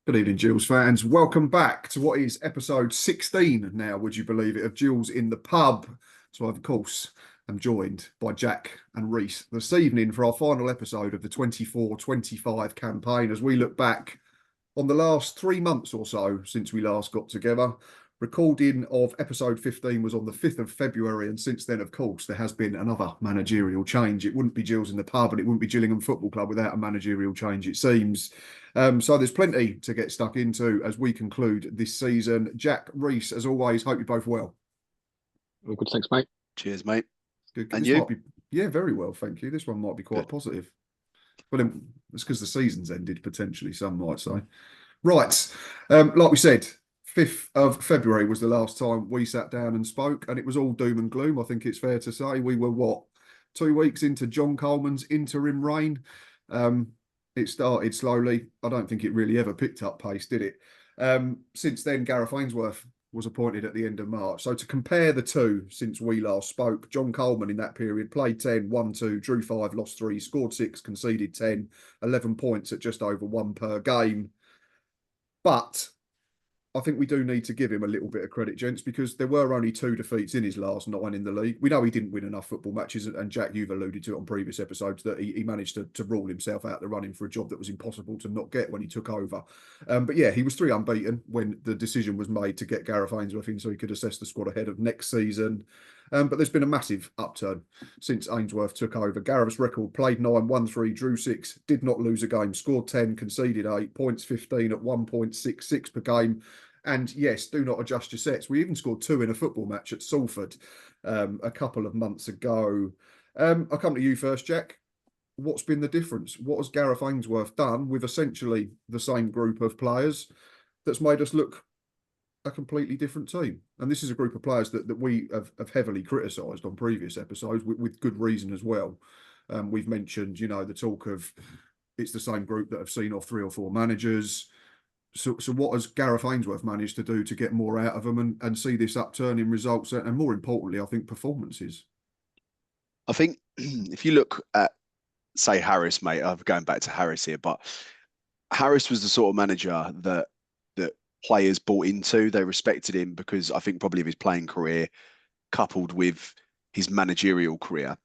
Good evening, Gills fans. Welcome back to what is episode 16 now, would you believe it, of Gills in the Pub. So I, of course, am joined by Jack and Reese this evening for our final episode of the 24-25 campaign as we look back on the last 3 months or so since we last got together. Recording of episode 15 was on the 5th of February, and since then, of course, there has been another managerial change. It wouldn't be Gills in the Pub and it wouldn't be Gillingham Football Club without a managerial change, it seems. So there's plenty to get stuck into as we conclude this season. Jack, Reese, as always, hope you're both well. All good, thanks, mate. Cheers, mate. Good. And this you? might be, yeah, very well, thank you. This one might be quite Good. positive. Well, it's because the season's ended, potentially, some might say. Right, like we said, 5th of February was the last time we sat down and spoke, and it was all doom and gloom. I think it's fair to say we were, 2 weeks into John Coleman's interim reign. It started slowly. I don't think it really ever picked up pace, did it? Since then, Gareth Ainsworth was appointed at the end of March. So to compare the two since we last spoke, John Coleman in that period played 10, won 2, drew 5, lost 3, scored 6, conceded 10, 11 points at just over 1 per game. But I think we do need to give him a little bit of credit, gents, because there were only 2 defeats in his last 9 in the league. We know he didn't win enough football matches, and Jack, you've alluded to it on previous episodes, that he managed to rule himself out the running for a job that was impossible to not get when he took over. But yeah, he was 3 unbeaten when the decision was made to get Gareth Ainsworth in so he could assess the squad ahead of next season. But there's been a massive upturn since Ainsworth took over. Gareth's record: played 9, won 3, drew 6, did not lose a game, scored 10, conceded 8, points 15 at 1.66 per game. And yes, do not adjust your sets. We even scored 2 in a football match at Salford a couple of months ago. I'll come to you first, Jack. What's been the difference? What has Gareth Ainsworth done with essentially the same group of players that's made us look a completely different team? And this is a group of players that we have heavily criticised on previous episodes with good reason as well. We've mentioned, the talk of it's the same group that have seen off 3 or 4 managers. So what has Gareth Ainsworth managed to do to get more out of them and see this upturn in results and, more importantly, I think, performances? I think if you look at, say, Harris, mate, I'm going back to Harris here, but Harris was the sort of manager that players bought into. They respected him because I think probably of his playing career coupled with his managerial career.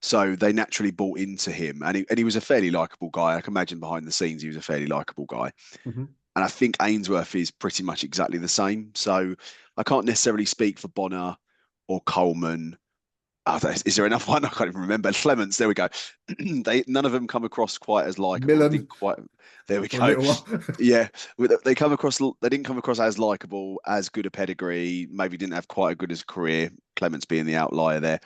So they naturally bought into him, and he was a fairly likeable guy. I can imagine behind the scenes he was a fairly likeable guy. Mm-hmm. And I think Ainsworth is pretty much exactly the same. So I can't necessarily speak for Bonner or Coleman. Is there another one? I can't even remember. Clements, there we go. None of them come across quite as likable. Millen. There we go. Yeah, they didn't come across as likable, as good a pedigree. Maybe didn't have quite as good as a career. Clements being the outlier there,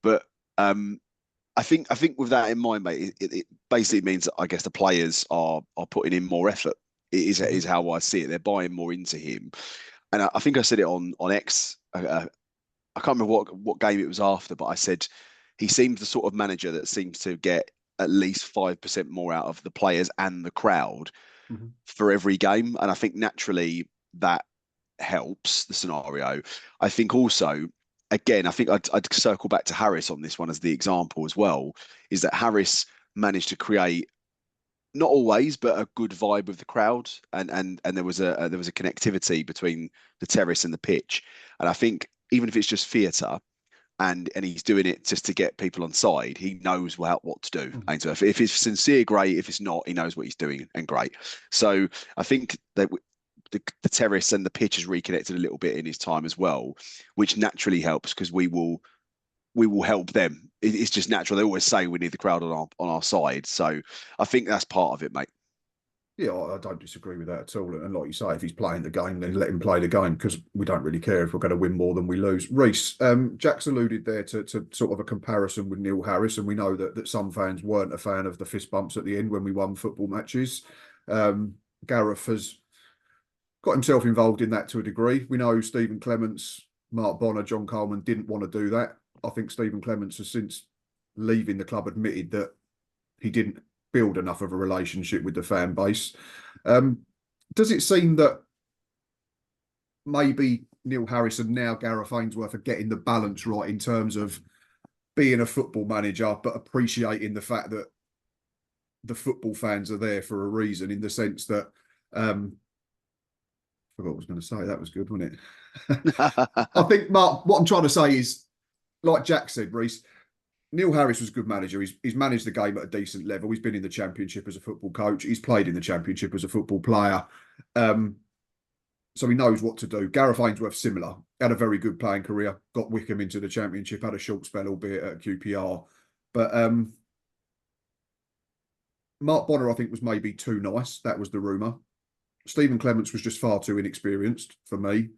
but I think with that in mind, mate, it basically means that I guess the players are putting in more effort. It is how I see it. They're buying more into him, and I think I said it on X. I can't remember what game it was after, but I said he seems the sort of manager that seems to get at least 5% more out of the players and the crowd for every game, and I think naturally that helps the scenario. I think also, again, I think I'd circle back to Harris on this one as the example as well, is that Harris managed to create, not always, but a good vibe with the crowd, and there was a connectivity between the terrace and the pitch. And I think even if it's just theatre, and he's doing it just to get people on side, he knows what to do. And so if it's sincere, great. If it's not, he knows what he's doing, and great. So I think that the terrace and the pitch has reconnected a little bit in his time as well, which naturally helps because we will help them. It's just natural. They always say we need the crowd on our side. So I think that's part of it, mate. Yeah, I don't disagree with that at all. And like you say, if he's playing the game, then let him play the game, because we don't really care if we're going to win more than we lose. Reese, Jack's alluded there to sort of a comparison with Neil Harris, and we know that some fans weren't a fan of the fist bumps at the end when we won football matches. Gareth has got himself involved in that to a degree. We know Stephen Clements, Mark Bonner, John Coleman didn't want to do that. I think Stephen Clements has, since leaving the club, admitted that he didn't build enough of a relationship with the fan base. Does it seem that maybe Neil Harris and now Gareth Ainsworth are getting the balance right in terms of being a football manager, but appreciating the fact that the football fans are there for a reason, in the sense that forgot what I was going to say. That was good, wasn't it? I think, Mark, what I'm trying to say is, like Jack said, Reese, Neil Harris was a good manager. He's managed the game at a decent level. He's been in the Championship as a football coach. He's played in the Championship as a football player. So he knows what to do. Gareth Ainsworth, similar. Had a very good playing career. Got Wickham into the Championship. Had a short spell, albeit at QPR. But Mark Bonner, I think, was maybe too nice. That was the rumour. Stephen Clements was just far too inexperienced for me.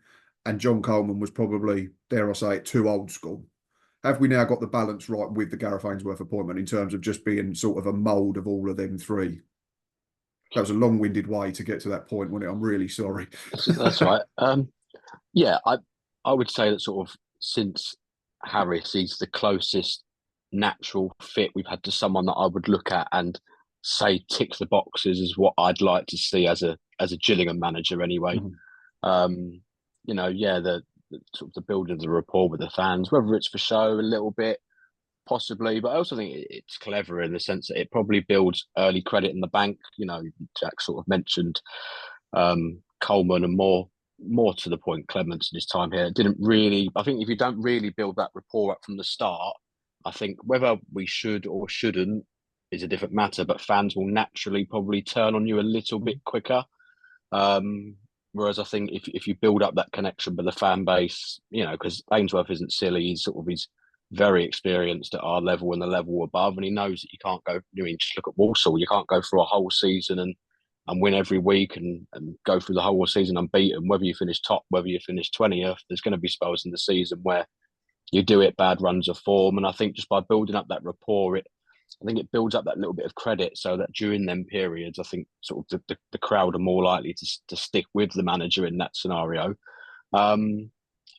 And John Coleman was probably, dare I say it, too old school. Have we now got the balance right with the Gareth Ainsworth appointment in terms of just being sort of a mould of all of them three? That was a long-winded way to get to that point, wasn't it? I'm really sorry. That's right. Yeah, I would say that sort of since Harris, he's the closest natural fit we've had to someone that I would look at and say ticks the boxes is what I'd like to see as a Gillingham manager anyway. You know, yeah, the sort of the building of the rapport with the fans, whether it's for show a little bit, possibly, but I also think it's clever in the sense that it probably builds early credit in the bank. You know, Jack sort of mentioned Coleman and more to the point, Clements in his time here didn't really. I think if you don't really build that rapport up from the start, I think whether we should or shouldn't is a different matter. But fans will naturally probably turn on you a little bit quicker. Whereas I think if you build up that connection with the fan base, you know, because Ainsworth isn't silly, he's very experienced at our level and the level above, and he knows that you can't go. I mean, just look at Walsall. You can't go through a whole season and win every week and go through the whole season unbeaten. Whether you finish top, whether you finish 20th, there's going to be spells in the season where you do it bad runs of form. And I think just by building up that rapport, I think it builds up that little bit of credit so that during them periods, I think sort of the crowd are more likely to stick with the manager in that scenario. And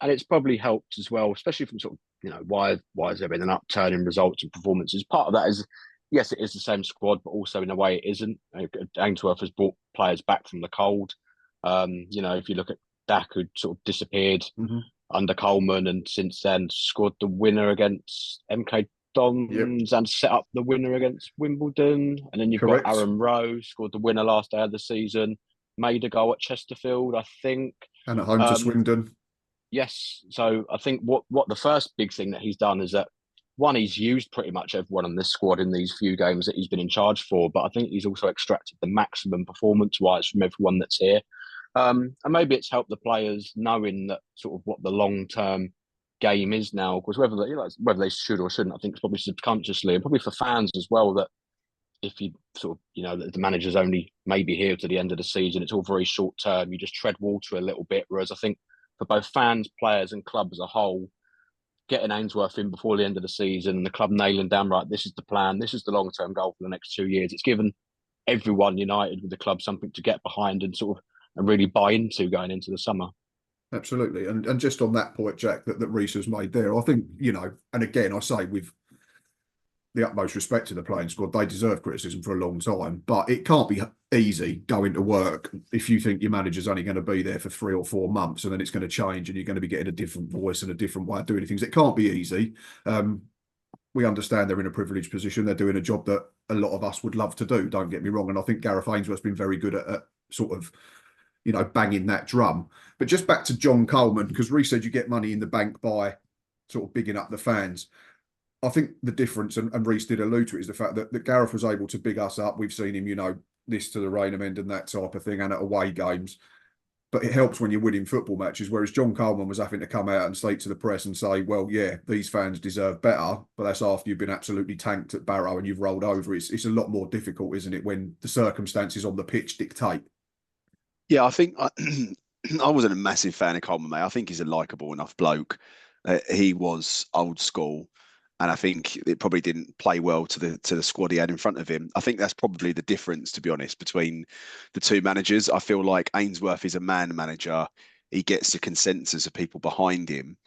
it's probably helped as well, especially from sort of, you know, why has there been an upturn in results and performances? Part of that is, yes, it is the same squad, but also in a way it isn't. Ainsworth has brought players back from the cold. You know, if you look at Dak, who sort of disappeared under Coleman, and since then scored the winner against MK Dons and set up the winner against Wimbledon. And then you've got Aaron Rowe, scored the winner last day of the season, made a goal at Chesterfield, I think. And at home to Swindon. Yes. So I think what the first big thing that he's done is that, one, he's used pretty much everyone in this squad in these few games that he's been in charge for, but I think he's also extracted the maximum performance-wise from everyone that's here. And maybe it's helped the players knowing that sort of what the long-term game is now, because whether they should or shouldn't, I think it's probably subconsciously, and probably for fans as well, that if you sort of, you know, that the manager's only maybe here to the end of the season, it's all very short term, you just tread water a little bit. Whereas I think for both fans, players and club as a whole, getting Ainsworth in before the end of the season and the club nailing down, right, this is the plan, this is the long-term goal for the next 2 years, it's given everyone united with the club something to get behind and sort of and really buy into going into the summer. Absolutely. And just on that point, Jack, that Reece has made there, I think, you know, and again, I say with the utmost respect to the playing squad, they deserve criticism for a long time, but it can't be easy going to work if you think your manager's only going to be there for 3 or 4 months and then it's going to change and you're going to be getting a different voice and a different way of doing things. It can't be easy. We understand they're in a privileged position. They're doing a job that a lot of us would love to do, don't get me wrong. And I think Gareth Ainsworth's been very good at sort of, you know, banging that drum. But just back to John Coleman, because Reece said you get money in the bank by sort of bigging up the fans. I think the difference, and Reece did allude to it, is the fact that Gareth was able to big us up. We've seen him, you know, this to the Rainham end and that type of thing, and at away games. But it helps when you're winning football matches, whereas John Coleman was having to come out and state to the press and say, well, yeah, these fans deserve better, but that's after you've been absolutely tanked at Barrow and you've rolled over. It's a lot more difficult, isn't it, when the circumstances on the pitch dictate? Yeah, I think I wasn't a massive fan of Coleman, mate. I think he's a likeable enough bloke. He was old school, and I think it probably didn't play well to the squad he had in front of him. I think that's probably the difference, to be honest, between the two managers. I feel like Ainsworth is a man manager. He gets the consensus of people behind him.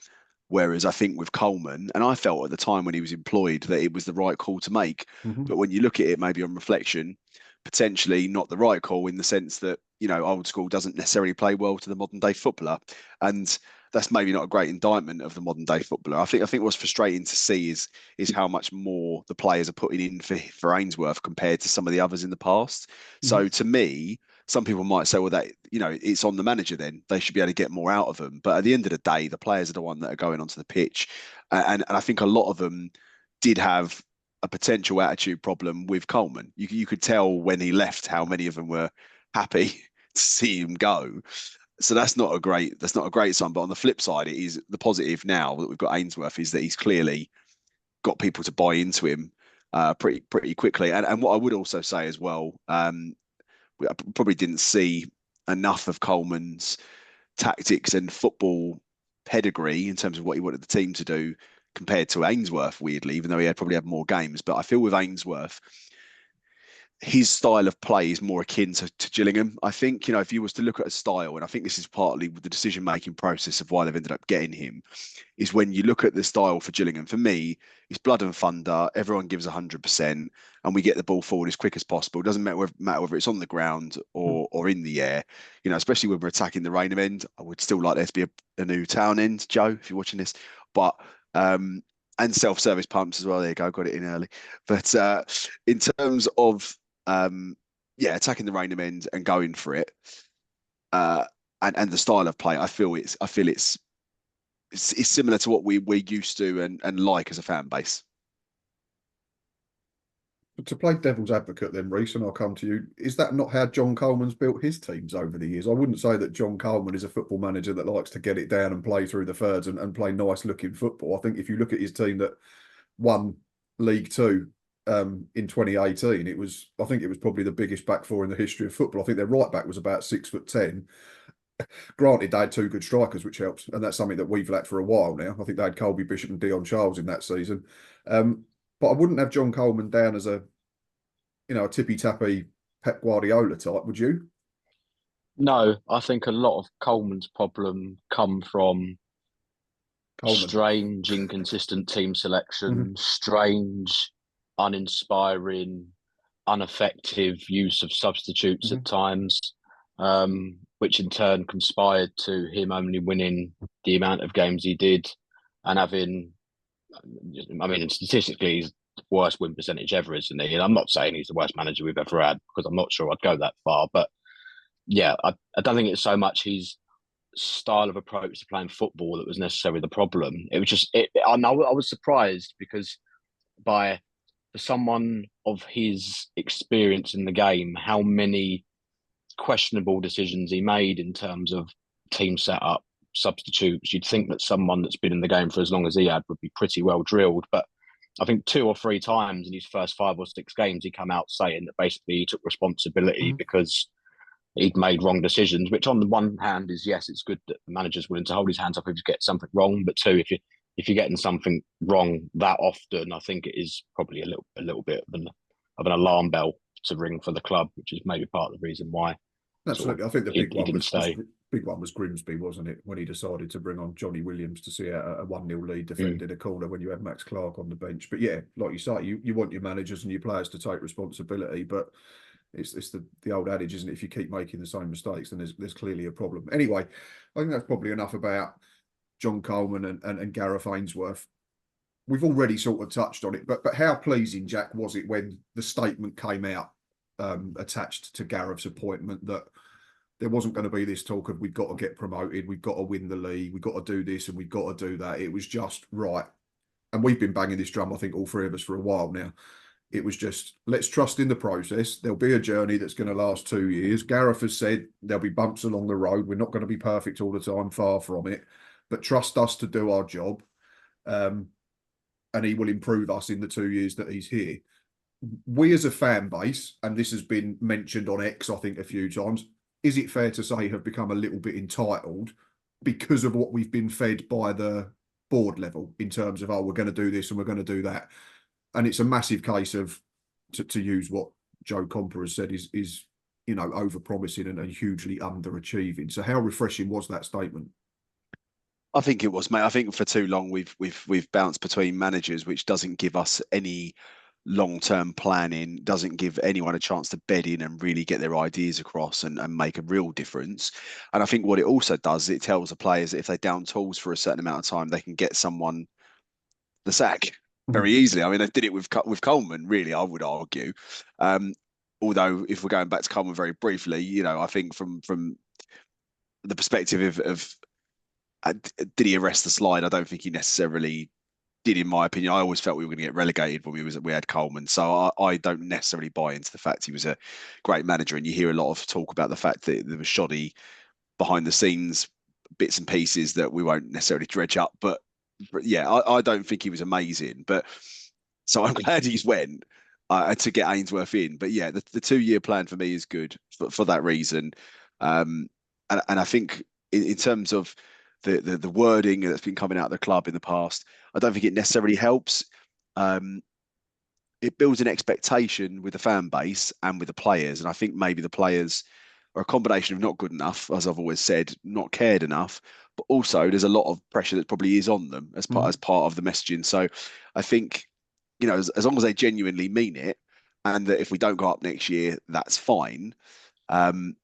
Whereas I think with Coleman, and I felt at the time when he was employed that it was the right call to make. But when you look at it, maybe on reflection, potentially not the right call, in the sense that, you know, old school doesn't necessarily play well to the modern day footballer. And that's maybe not a great indictment of the modern day footballer. I think what's frustrating to see is how much more the players are putting in for Ainsworth compared to some of the others in the past. So to me, some people might say, well, that, you know, it's on the manager then. They should be able to get more out of them. But at the end of the day, the players are the one that are going onto the pitch. And I think a lot of them did have a potential attitude problem with Coleman. You could tell when he left how many of them were happy to see him go. So that's not a great sign. But on the flip side, it is the positive now that we've got Ainsworth is that he's clearly got people to buy into him pretty quickly. And what I would also say as well, I probably didn't see enough of Coleman's tactics and football pedigree in terms of what he wanted the team to do compared to Ainsworth, weirdly, even though he had probably had more games. But I feel with Ainsworth, his style of play is more akin to Gillingham. I think, you know, if you was to look at a style, and I think this is partly the decision-making process of why they've ended up getting him, is when you look at the style for Gillingham, for me, it's blood and thunder, everyone gives 100%, and we get the ball forward as quick as possible. It doesn't matter whether it's on the ground or in the air, you know, especially when we're attacking the Rainham end. I would still like there to be a new town end, Joe, if you're watching this. But and self-service pumps as well. There you go, got it in early. But in terms of attacking the Rainham end and going for it, and the style of play, I feel it's similar to what we're used to and like as a fan base. To play devil's advocate then, Reece, and I'll come to you, is that not how John Coleman's built his teams over the years? I wouldn't say that John Coleman is a football manager that likes to get it down and play through the thirds and play nice looking football. I think if you look at his team that won League Two in 2018, I think it was probably the biggest back four in the history of football. I think their right back was about 6'10". Granted, they had two good strikers, which helps, and that's something that we've lacked for a while now. I think they had Colby Bishop and Dion Charles in that season. But I wouldn't have John Coleman down as a tippy-tappy Pep Guardiola type, would you? No, I think a lot of Coleman's problem come from strange, inconsistent team selection, strange, uninspiring, ineffective use of substitutes at times, which in turn conspired to him only winning the amount of games he did and having, I mean, statistically, he's the worst win percentage ever, isn't he? And I'm not saying he's the worst manager we've ever had, because I'm not sure I'd go that far. But yeah, I don't think it's so much his style of approach to playing football that was necessarily the problem. It was just, I was surprised because for someone of his experience in the game, how many questionable decisions he made in terms of team setup, substitutes. You'd think that someone that's been in the game for as long as he had would be pretty well drilled, but I think 2 or 3 times in his first 5 or 6 games he come out saying that basically he took responsibility because he'd made wrong decisions, which on the one hand is, yes, it's good that the manager's willing to hold his hands up if you get something wrong, but 2, if you're getting something wrong that often, I think it is probably a little bit of an alarm bell to ring for the club, which is maybe part of the reason why. Absolutely. I think the big one was Grimsby, wasn't it? When he decided to bring on Johnny Williams to see a 1-0 lead defended a corner when you had Max Clark on the bench. But yeah, like you say, you want your managers and your players to take responsibility, but it's the old adage, isn't it? If you keep making the same mistakes, then there's clearly a problem. Anyway, I think that's probably enough about John Coleman and Gareth Ainsworth. We've already sort of touched on it, but how pleasing, Jack, was it when the statement came out attached to Gareth's appointment that there wasn't going to be this talk of we've got to get promoted, we've got to win the league, we've got to do this and we've got to do that. It was just right. And we've been banging this drum, I think, all 3 of us for a while now. It was just, let's trust in the process. There'll be a journey that's going to last 2 years. Gareth has said there'll be bumps along the road. We're not going to be perfect all the time, far from it. But trust us to do our job. And he will improve us in the 2 years that he's here. We as a fan base, and this has been mentioned on X, I think, a few times, is it fair to say have become a little bit entitled because of what we've been fed by the board level in terms of, we're going to do this and we're going to do that. And it's a massive case of, to use what Joe Comper has said, is over-promising and hugely underachieving. So how refreshing was that statement? I think it was, mate. I think for too long we've bounced between managers, which doesn't give us any long-term planning, doesn't give anyone a chance to bed in and really get their ideas across and make a real difference. And I think what it also does, it tells the players that if they down tools for a certain amount of time, they can get someone the sack very easily. I mean, they did it with Coleman, really, I would argue. although if we're going back to Coleman very briefly, you know, I think from the perspective of did he arrest the slide? I don't think he necessarily did, in my opinion. I always felt we were going to get relegated when we had Coleman, so I don't necessarily buy into the fact he was a great manager. And you hear a lot of talk about the fact that there was shoddy behind the scenes bits and pieces that we won't necessarily dredge up. But yeah, I don't think he was amazing. But so I'm glad he's went to get Ainsworth in. But yeah, the 2-year plan for me is good for that reason. And I think in terms of the wording that's been coming out of the club in the past, I don't think it necessarily helps. It builds an expectation with the fan base and with the players. And I think maybe the players are a combination of not good enough, as I've always said, not cared enough, but also there's a lot of pressure that probably is on them as part of the messaging. So I think, you know, as long as they genuinely mean it, and that if we don't go up next year, that's fine. Then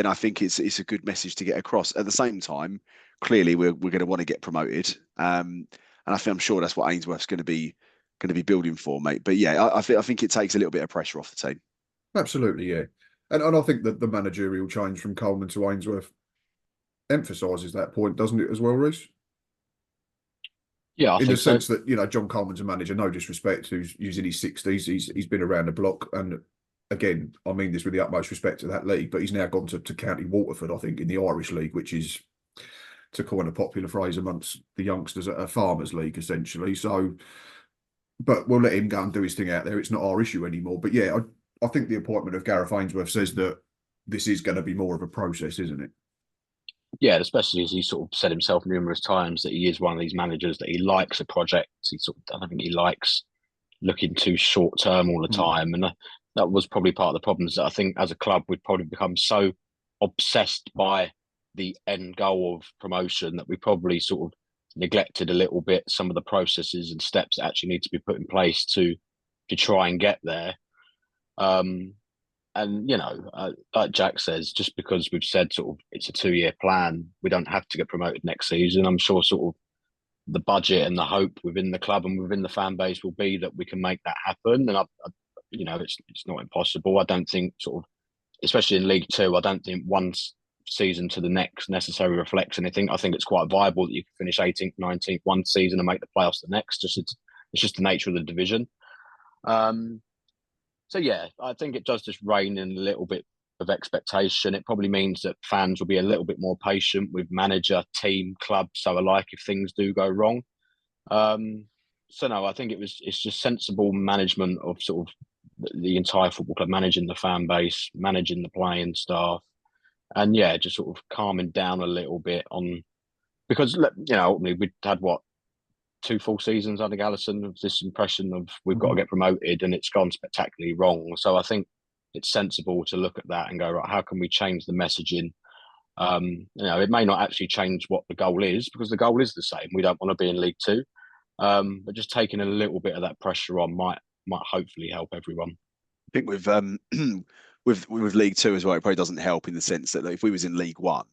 I think it's a good message to get across. At the same time, clearly we're going to want to get promoted, and I'm sure that's what Ainsworth's going to be building for, mate. But yeah, I think it takes a little bit of pressure off the team. Absolutely, yeah. And I think that the managerial change from Coleman to Ainsworth emphasises that point, doesn't it, as well, Reece? Yeah, I in think the sense so. that, you know, John Coleman's a manager, no disrespect, who's in his 60s. He's been around the block, and again, I mean this with the utmost respect to that league, but he's now gone to County Waterford, I think, in the Irish League, which is, to coin a popular phrase amongst the youngsters, a farmers' league essentially. So, but we'll let him go and do his thing out there. It's not our issue anymore. But yeah, I think the appointment of Gareth Ainsworth says that this is going to be more of a process, isn't it? Yeah, especially as he sort of said himself numerous times that he is one of these managers that he likes a project. I don't think he likes looking too short term all the time, and that was probably part of the problems. That I think as a club we'd probably become so obsessed by the end goal of promotion that we probably sort of neglected a little bit some of the processes and steps that actually need to be put in place to try and get there. And you know, like Jack says, just because we've said sort of it's a 2-year plan, we don't have to get promoted next season. I'm sure sort of the budget and the hope within the club and within the fan base will be that we can make that happen. And you know, it's not impossible. I don't think sort of, especially in League Two, I don't think one season to the next necessarily reflects anything. I think it's quite viable that you can finish 18th, 19th one season and make the playoffs the next. It's just the nature of the division. So yeah, I think it does just rein in a little bit of expectation. It probably means that fans will be a little bit more patient with manager, team, club, so alike if things do go wrong. So no, I think it's just sensible management of sort of the entire football club, managing the fan base, managing the playing staff, and yeah, just sort of calming down a little bit on, because you know, ultimately we'd had what, 2 full seasons under Allison of this impression of we've got to get promoted, and it's gone spectacularly wrong. So I think it's sensible to look at that and go, right, how can we change the messaging? You know, it may not actually change what the goal is, because the goal is the same. We don't want to be in League Two, but just taking a little bit of that pressure on might hopefully help everyone. I think with with League Two as well, it probably doesn't help in the sense that if we was in League One,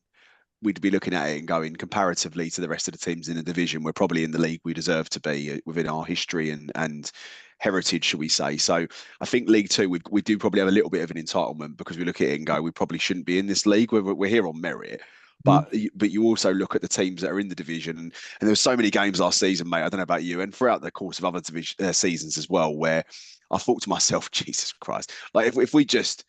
we'd be looking at it and going, comparatively to the rest of the teams in the division, we're probably in the league we deserve to be within our history and heritage, shall we say. So I think League Two, we do probably have a little bit of an entitlement, because we look at it and go, we probably shouldn't be in this league. We're here on merit. But you also look at the teams that are in the division, and there were so many games last season, mate. I don't know about you, and throughout the course of other division seasons as well, where I thought to myself, Jesus Christ, like if we just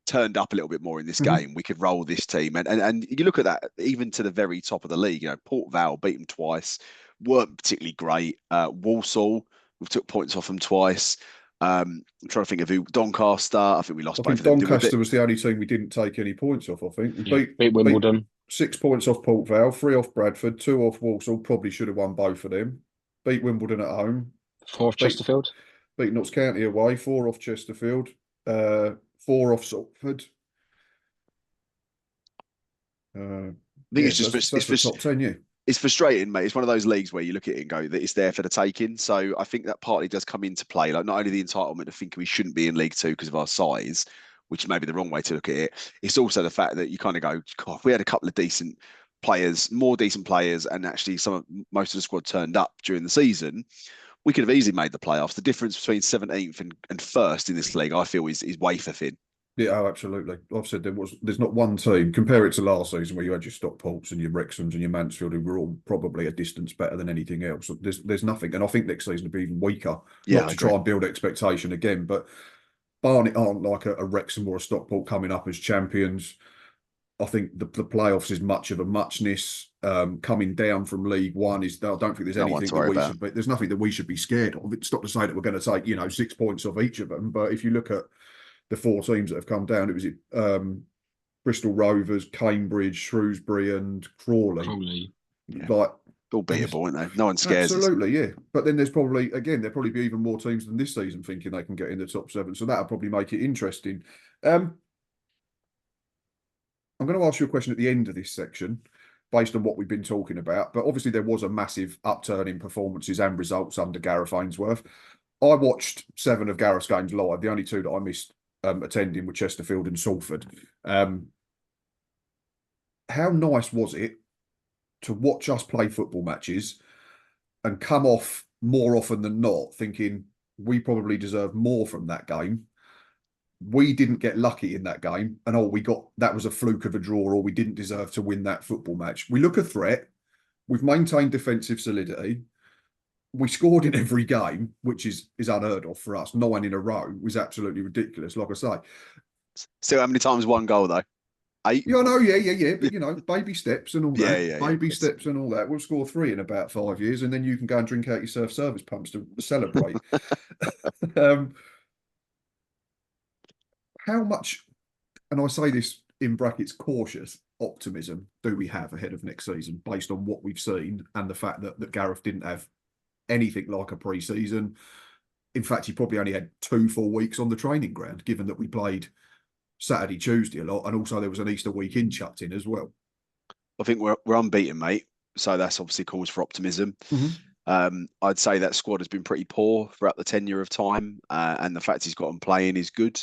turned up a little bit more in this game, we could roll this team. And you look at that, even to the very top of the league, you know, Port Vale beat them twice, weren't particularly great. Walsall, we took points off them twice. I'm trying to think of who. Doncaster, I think we lost both of them. Doncaster was the only team we didn't take any points off, I think. We beat Wimbledon. 6 points off Port Vale, 3 off Bradford, 2 off Walsall, probably should have won both of them. Beat Wimbledon at home. 4 off Chesterfield. Beat Notts County away, 4 off Chesterfield. 4 off Salford. I think it's just that's the top 10, yeah. It's frustrating, mate. It's one of those leagues where you look at it and go that it's there for the taking. So I think that partly does come into play. Like, not only the entitlement of thinking we shouldn't be in League Two because of our size, which may be the wrong way to look at it. It's also the fact that you kind of go, God, if we had a couple of decent players, more decent players, and actually most of the squad turned up during the season, we could have easily made the playoffs. The difference between 17th and first in this league, I feel, is wafer thin. Yeah, oh, absolutely. I've said there's not one team, compare it to last season where you had your Stockports and your Wrexhams and your Mansfield, who were all probably a distance better than anything else. There's nothing. And I think next season will be even weaker. Yeah, not to try and build expectation again, but Barnet aren't like a Wrexham or a Stockport coming up as champions. I think the playoffs is much of a muchness. Coming down from League One is, I don't think there's anything that we should be, there's nothing that we should be scared of. It's not to say that we're going to take, 6 points off each of them, but if you look at the 4 teams that have come down, it was Bristol Rovers, Cambridge, Shrewsbury, and Crawley. Yeah. Like, all beatable, aren't they? No one scares absolutely, yeah. But then there's probably be even more teams than this season thinking they can get in the top 7. So that'll probably make it interesting. I'm going to ask you a question at the end of this section based on what we've been talking about. But obviously there was a massive upturn in performances and results under Gareth Ainsworth. I watched 7 of Gareth's games live. The only 2 that I missed attending were Chesterfield and Salford. How nice was it to watch us play football matches and come off more often than not thinking we probably deserve more from that game? We didn't get lucky in that game, and that was a fluke of a draw, or we didn't deserve to win that football match. We look a threat. We've maintained defensive solidity. We scored in every game, which is unheard of for us. 9 in a row was absolutely ridiculous, like I say. Still, how many times 1 goal, though? 8? Yeah, I know, yeah. But, baby steps and all that. Yeah. Baby steps and all that. We'll score 3 in about 5 years, and then you can go and drink out your surf service pumps to celebrate. How much, and I say this in brackets, cautious optimism do we have ahead of next season based on what we've seen and the fact that Gareth didn't have anything like a pre-season? In fact, he probably only had 2 full weeks on the training ground, given that we played Saturday, Tuesday a lot, and also there was an Easter weekend chucked in as well. I think we're unbeaten, mate. So that's obviously cause for optimism. I'd say that squad has been pretty poor throughout the tenure of time, and the fact he's got them playing is good.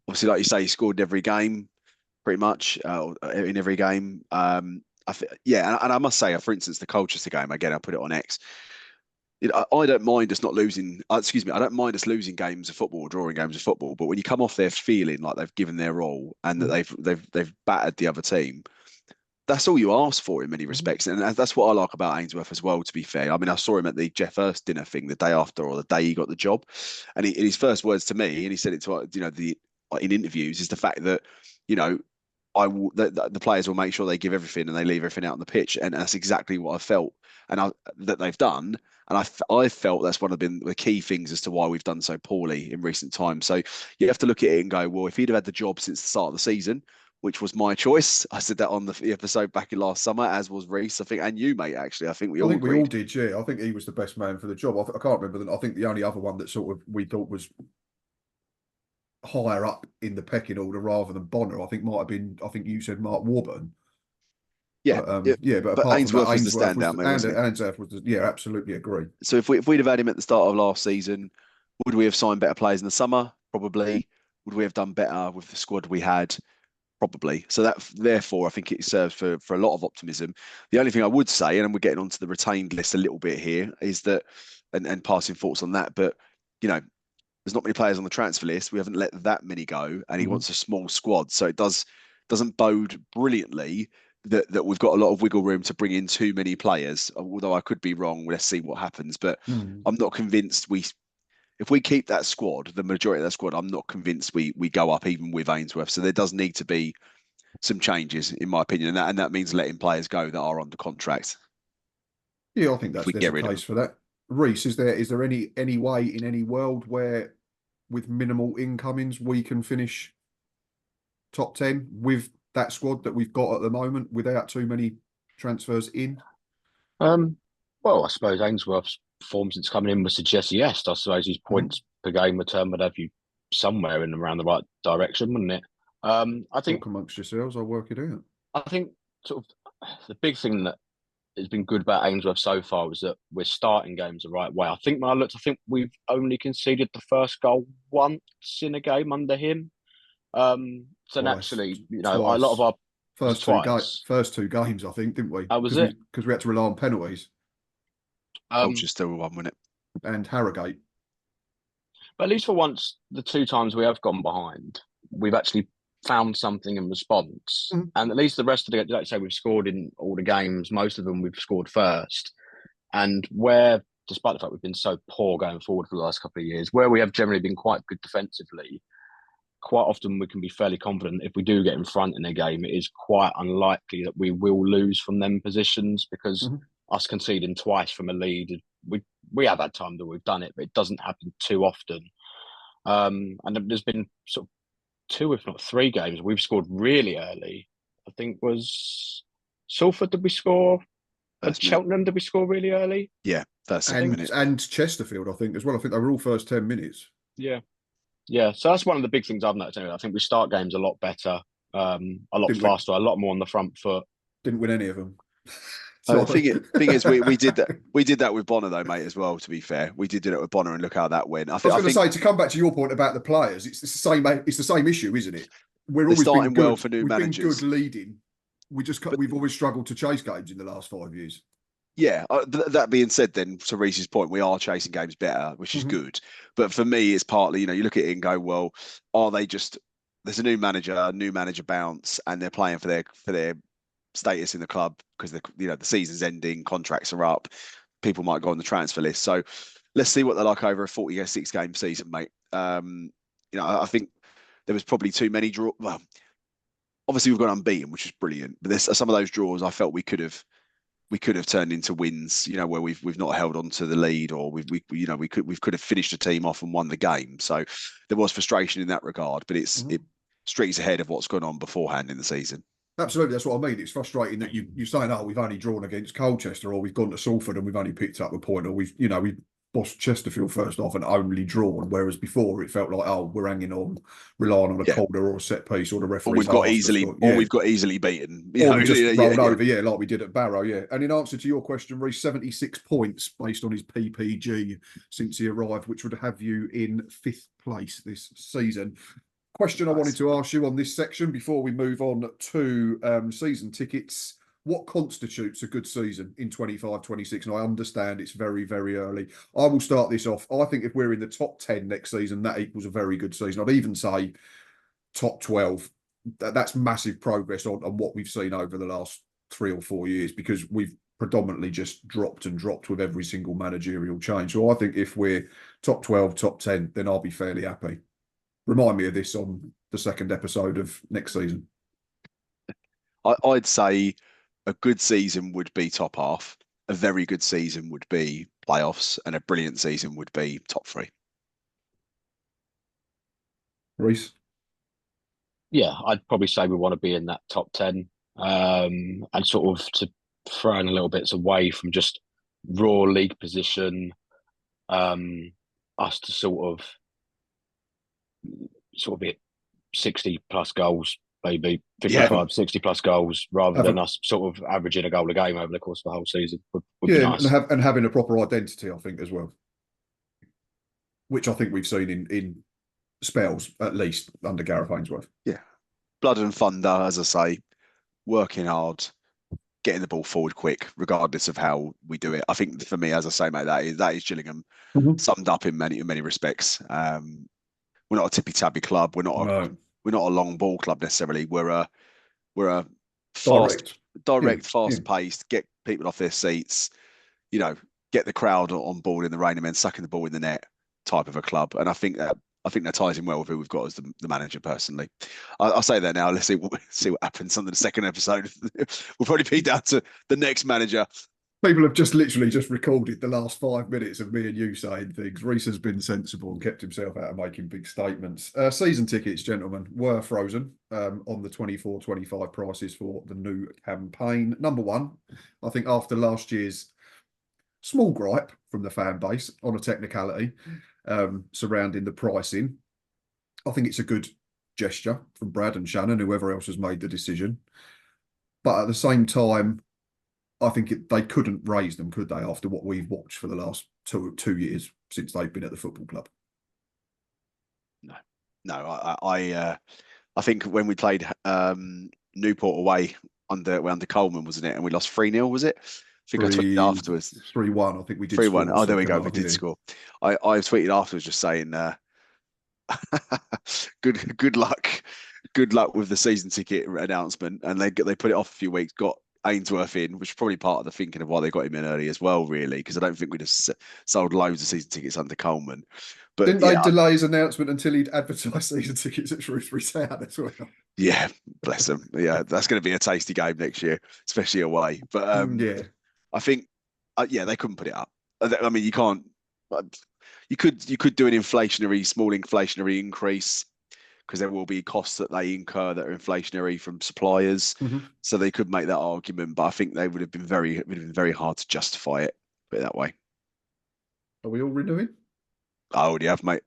Obviously, like you say, he scored in every game, pretty much in every game. And I must say, for instance, the Colchester game, again, I put it on X. I don't mind us not losing. I don't mind us losing games of football, or drawing games of football. But when you come off there feeling like they've given their all and that they've battered the other team, that's all you ask for in many respects. And that's what I like about Ainsworth as well, to be fair. I mean, I saw him at the Jeff Hurst dinner thing the day after, or the day he got the job. And his first words to me, and he said it to, in interviews, is the fact that, the players will make sure they give everything and they leave everything out on the pitch. And that's exactly what I felt that they've done. And I felt that's one of the key things as to why we've done so poorly in recent times. So you have to look at it and go, well, if he'd have had the job since the start of the season, which was my choice. I said that on the episode back in last summer, as was Reese, I think, and you, mate, actually. I think we all did, yeah. I think he was the best man for the job. I can't remember. I think the only other one that sort of we thought was higher up in the pecking order rather than Bonner, I think you said Mark Warburton. Yeah, but Ainsworth was the standout, mate. Ainsworth was absolutely agree. So if we'd have had him at the start of last season, would we have signed better players in the summer? Probably. Would we have done better with the squad we had? Probably. So therefore, I think it serves for a lot of optimism. The only thing I would say, and we're getting onto the retained list a little bit here, is that, and passing thoughts on that, but there's not many players on the transfer list. We haven't let that many go, and he wants a small squad, so it doesn't bode brilliantly that we've got a lot of wiggle room to bring in too many players. Although I could be wrong. Let's see what happens. But I'm not convinced if we keep that squad, the majority of that squad, I'm not convinced we go up even with Ainsworth. So there does need to be some changes, in my opinion, and that means letting players go that are under contract. Yeah, I think there's a case for that. Reese, is there any way in any world where with minimal incomings we can finish top 10 with that squad that we've got at the moment without too many transfers in? Well, I suppose Ainsworth's form since coming in would suggest yes. I suppose his points per game return would have you somewhere in around the right direction, wouldn't it? I think talk amongst yourselves, I'll work it out. I think sort of the big thing that has been good about Ainsworth so far is that we're starting games the right way. I think when I looked, I think we've only conceded the first goal once in a game under him. So Twice. Naturally, a Twice. lot of our first two games, I think, didn't we? Was it? Because we had to rely on penalties. Colchester won, wasn't it? and Harrogate. But at least for once, the 2 times we have gone behind, we've actually found something in response. Mhm. And at least the rest of the, like I say, we've scored in all the games. Most of them we've scored first. And where, despite the fact we've been so poor going forward for the last couple of years, where we have generally been quite good defensively, quite often we can be fairly confident if we do get in front in a game, it is quite unlikely that we will lose from them positions because us conceding twice from a lead, we have had time that we've done it, but it doesn't happen too often. And there's been sort of 2, if not 3 games we've scored really early. I think was Salford, did we score? At Cheltenham, did we score really early? Yeah, that's minute. And Chesterfield, I think, as well. I think they were all first 10 minutes. Yeah. Yeah. So that's one of the big things I've noticed anyway. I think we start games a lot better, a lot faster, a lot more on the front foot. Didn't win any of them. So the thing is, we did that with Bonner though, mate. As well, to be fair, we did it with Bonner, and look how that went. I was going to say, to come back to your point about the players, it's the same issue, isn't it? We're always starting been well for new managers. Been good leading. We've always struggled to chase games in the last 5 years. Yeah. That being said, then to Reese's point, we are chasing games better, which is good. But for me, it's partly, you look at it and go, well, are they just? There's a new manager bounce, and they're playing for their status in the club because the season's ending, contracts are up, people might go on the transfer list. So let's see what they're like over a 46 game season, mate. I think there was probably too many draws. Well, obviously we've gone unbeaten, which is brilliant, but there's some of those draws I felt we could have turned into wins, where we've not held on to the lead, or we could have finished a team off and won the game. So there was frustration in that regard, but it streets ahead of what's gone on beforehand in the season. Absolutely, that's what I mean. It's frustrating that you're saying, "Oh, we've only drawn against Colchester, or we've gone to Salford and we've only picked up a point, or we've bossed Chesterfield first off and only drawn." Whereas before, it felt like, "Oh, we're relying on a corner or a set piece, or the referee." Or we've got easily beaten. Or we just rolled over, like we did at Barrow. Yeah. And in answer to your question, Reece, 76 points based on his PPG since he arrived, which would have you in 5th place this season. Question I wanted to ask you on this section before we move on to season tickets. What constitutes a good season in 25-26? And I understand it's very, very early. I will start this off. I think if we're in the top 10 next season, that equals a very good season. I'd even say top 12. That's massive progress on what we've seen over the last 3 or 4 years, because we've predominantly just dropped with every single managerial change. So I think if we're top 12, top 10, then I'll be fairly happy. Remind me of this on the second episode of next season. I'd say a good season would be top half, a very good season would be playoffs, and a brilliant season would be top 3. Reece? Yeah, I'd probably say we want to be in that top 10, and sort of to throw in a little bits away from just raw league position, us to sort of be 60 plus goals, maybe 55, 60 plus goals, rather than us sort of averaging a goal a game over the course of the whole season would be nice. And having a proper identity, I think, as well, which I think we've seen in spells, at least under Gareth Ainsworth. Yeah. Blood and thunder, as I say, working hard, getting the ball forward quick, regardless of how we do it. I think for me, as I say, mate, that is Gillingham summed up in many respects. We're not a tippy-tappy club. We're not a long ball club necessarily. We're a fast, direct, fast-paced, get people off their seats, get the crowd on board in the rain and then sucking the ball in the net type of a club. And I think that ties in well with who we've got as the manager. Personally, I'll say that now. Let's see what happens on the second episode. We'll probably be down to the next manager. People have literally just recorded the last 5 minutes of me and you saying things. Reece has been sensible and kept himself out of making big statements. Season tickets, gentlemen, were frozen on the 24-25 prices for the new campaign. Number one, I think after last year's small gripe from the fan base on a technicality surrounding the pricing, I think it's a good gesture from Brad and Shannon, whoever else has made the decision. But at the same time, I think they couldn't raise them, could they, after what we've watched for the last two years since they've been at the football club? No. I think when we played Newport away under Coleman, wasn't it, and we lost 3-0, was it? think I tweeted afterwards. 3-1. I think we did 3-1. score. Oh, there we go. We did score. I tweeted afterwards just saying, good luck. Good luck with the season ticket announcement. And they put it off a few weeks, got Ainsworth in, which is probably part of the thinking of why they got him in early as well, really, because I don't think we'd have sold loads of season tickets under Coleman. But didn't they delay his announcement until he'd advertised season tickets at Shrewsbury Town as well? Yeah, bless him. Yeah, that's going to be a tasty game next year, especially away. But I think, they couldn't put it up. I mean, you can't. You could do an small inflationary increase, because there will be costs that they incur that are inflationary from suppliers. So they could make that argument, but I think it would have been very hard to justify it, put it that way. Are we all renewing? I already have, mate.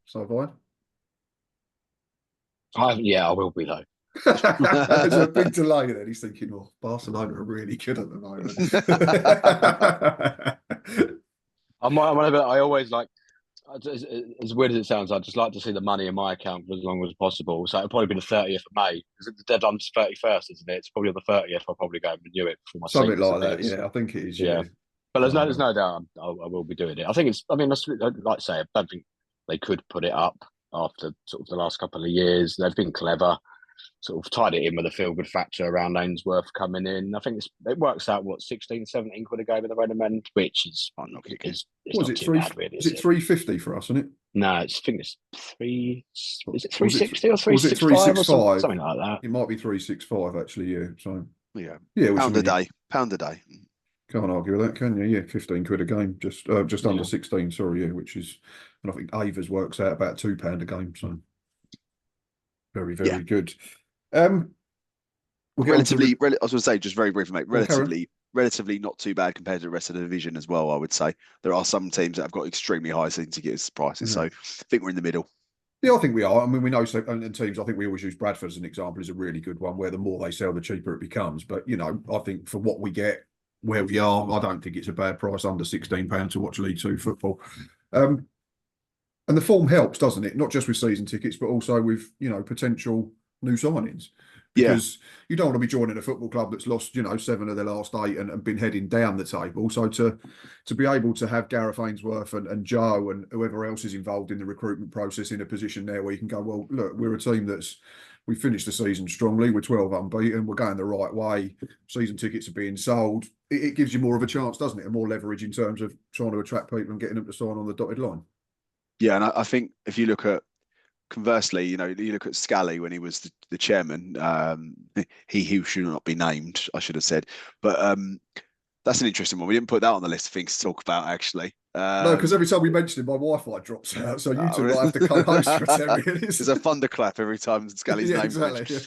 So have I will be though. There's a big delay then. He's thinking, oh, Barcelona are really good at the moment. I always like, as weird as it sounds, I'd just like to see the money in my account for as long as possible. So it'll probably be the 30th of May. Because the deadline's 31st, isn't it? It's probably on the 30th. I'll probably go and renew it for my something like that. Yeah, I think it is. Yeah, but there's no doubt I will be doing it. I think I'd like to say, I don't think they could put it up after sort of the last couple of years. They've been clever, sort of tied it in with a feel-good factor around Ainsworth coming in. I think it works out, 16, 17 quid a game with the Red Men, which is not too bad, really. Is it 350 for us, isn't it? No, I think it's 360 or 365 or something like that. It might be 365 actually, yeah. So yeah, pound a day. Can't argue with that, can you? Yeah, 15 quid a game, just under 16. Sorry, yeah, which is, and I think Avers works out about £2 a game. So very good. Relatively, I was going to say, just very briefly, mate. Relatively not too bad compared to the rest of the division as well. I would say there are some teams that have got extremely high season tickets prices, so I think we're in the middle. Yeah, I think we are. I mean, we know and teams. I think we always use Bradford as an example, is a really good one, where the more they sell, the cheaper it becomes. But I think for what we get, where we are, I don't think it's a bad price, under £16 to watch League Two football. And the form helps, doesn't it? Not just with season tickets, but also with potential new signings. Because you don't want to be joining a football club that's lost 7 of their last 8 and been heading down the table. So to be able to have Gareth Ainsworth and Joe and whoever else is involved in the recruitment process in a position there where you can go, well, look, we're a team we finished the season strongly. We're 12 unbeaten. We're going the right way. Season tickets are being sold. It gives you more of a chance, doesn't it? And more leverage in terms of trying to attract people and getting them to sign on the dotted line. Yeah, and I think if you look at, conversely, you look at Scally when he was the chairman, he who should not be named, I should have said. But that's an interesting one. We didn't put that on the list of things to talk about, actually. No, because every time we mention it, my Wi-Fi drops out. So you two will have to co-host for 10 minutes. There's a thunderclap every time Scally's name. Exactly.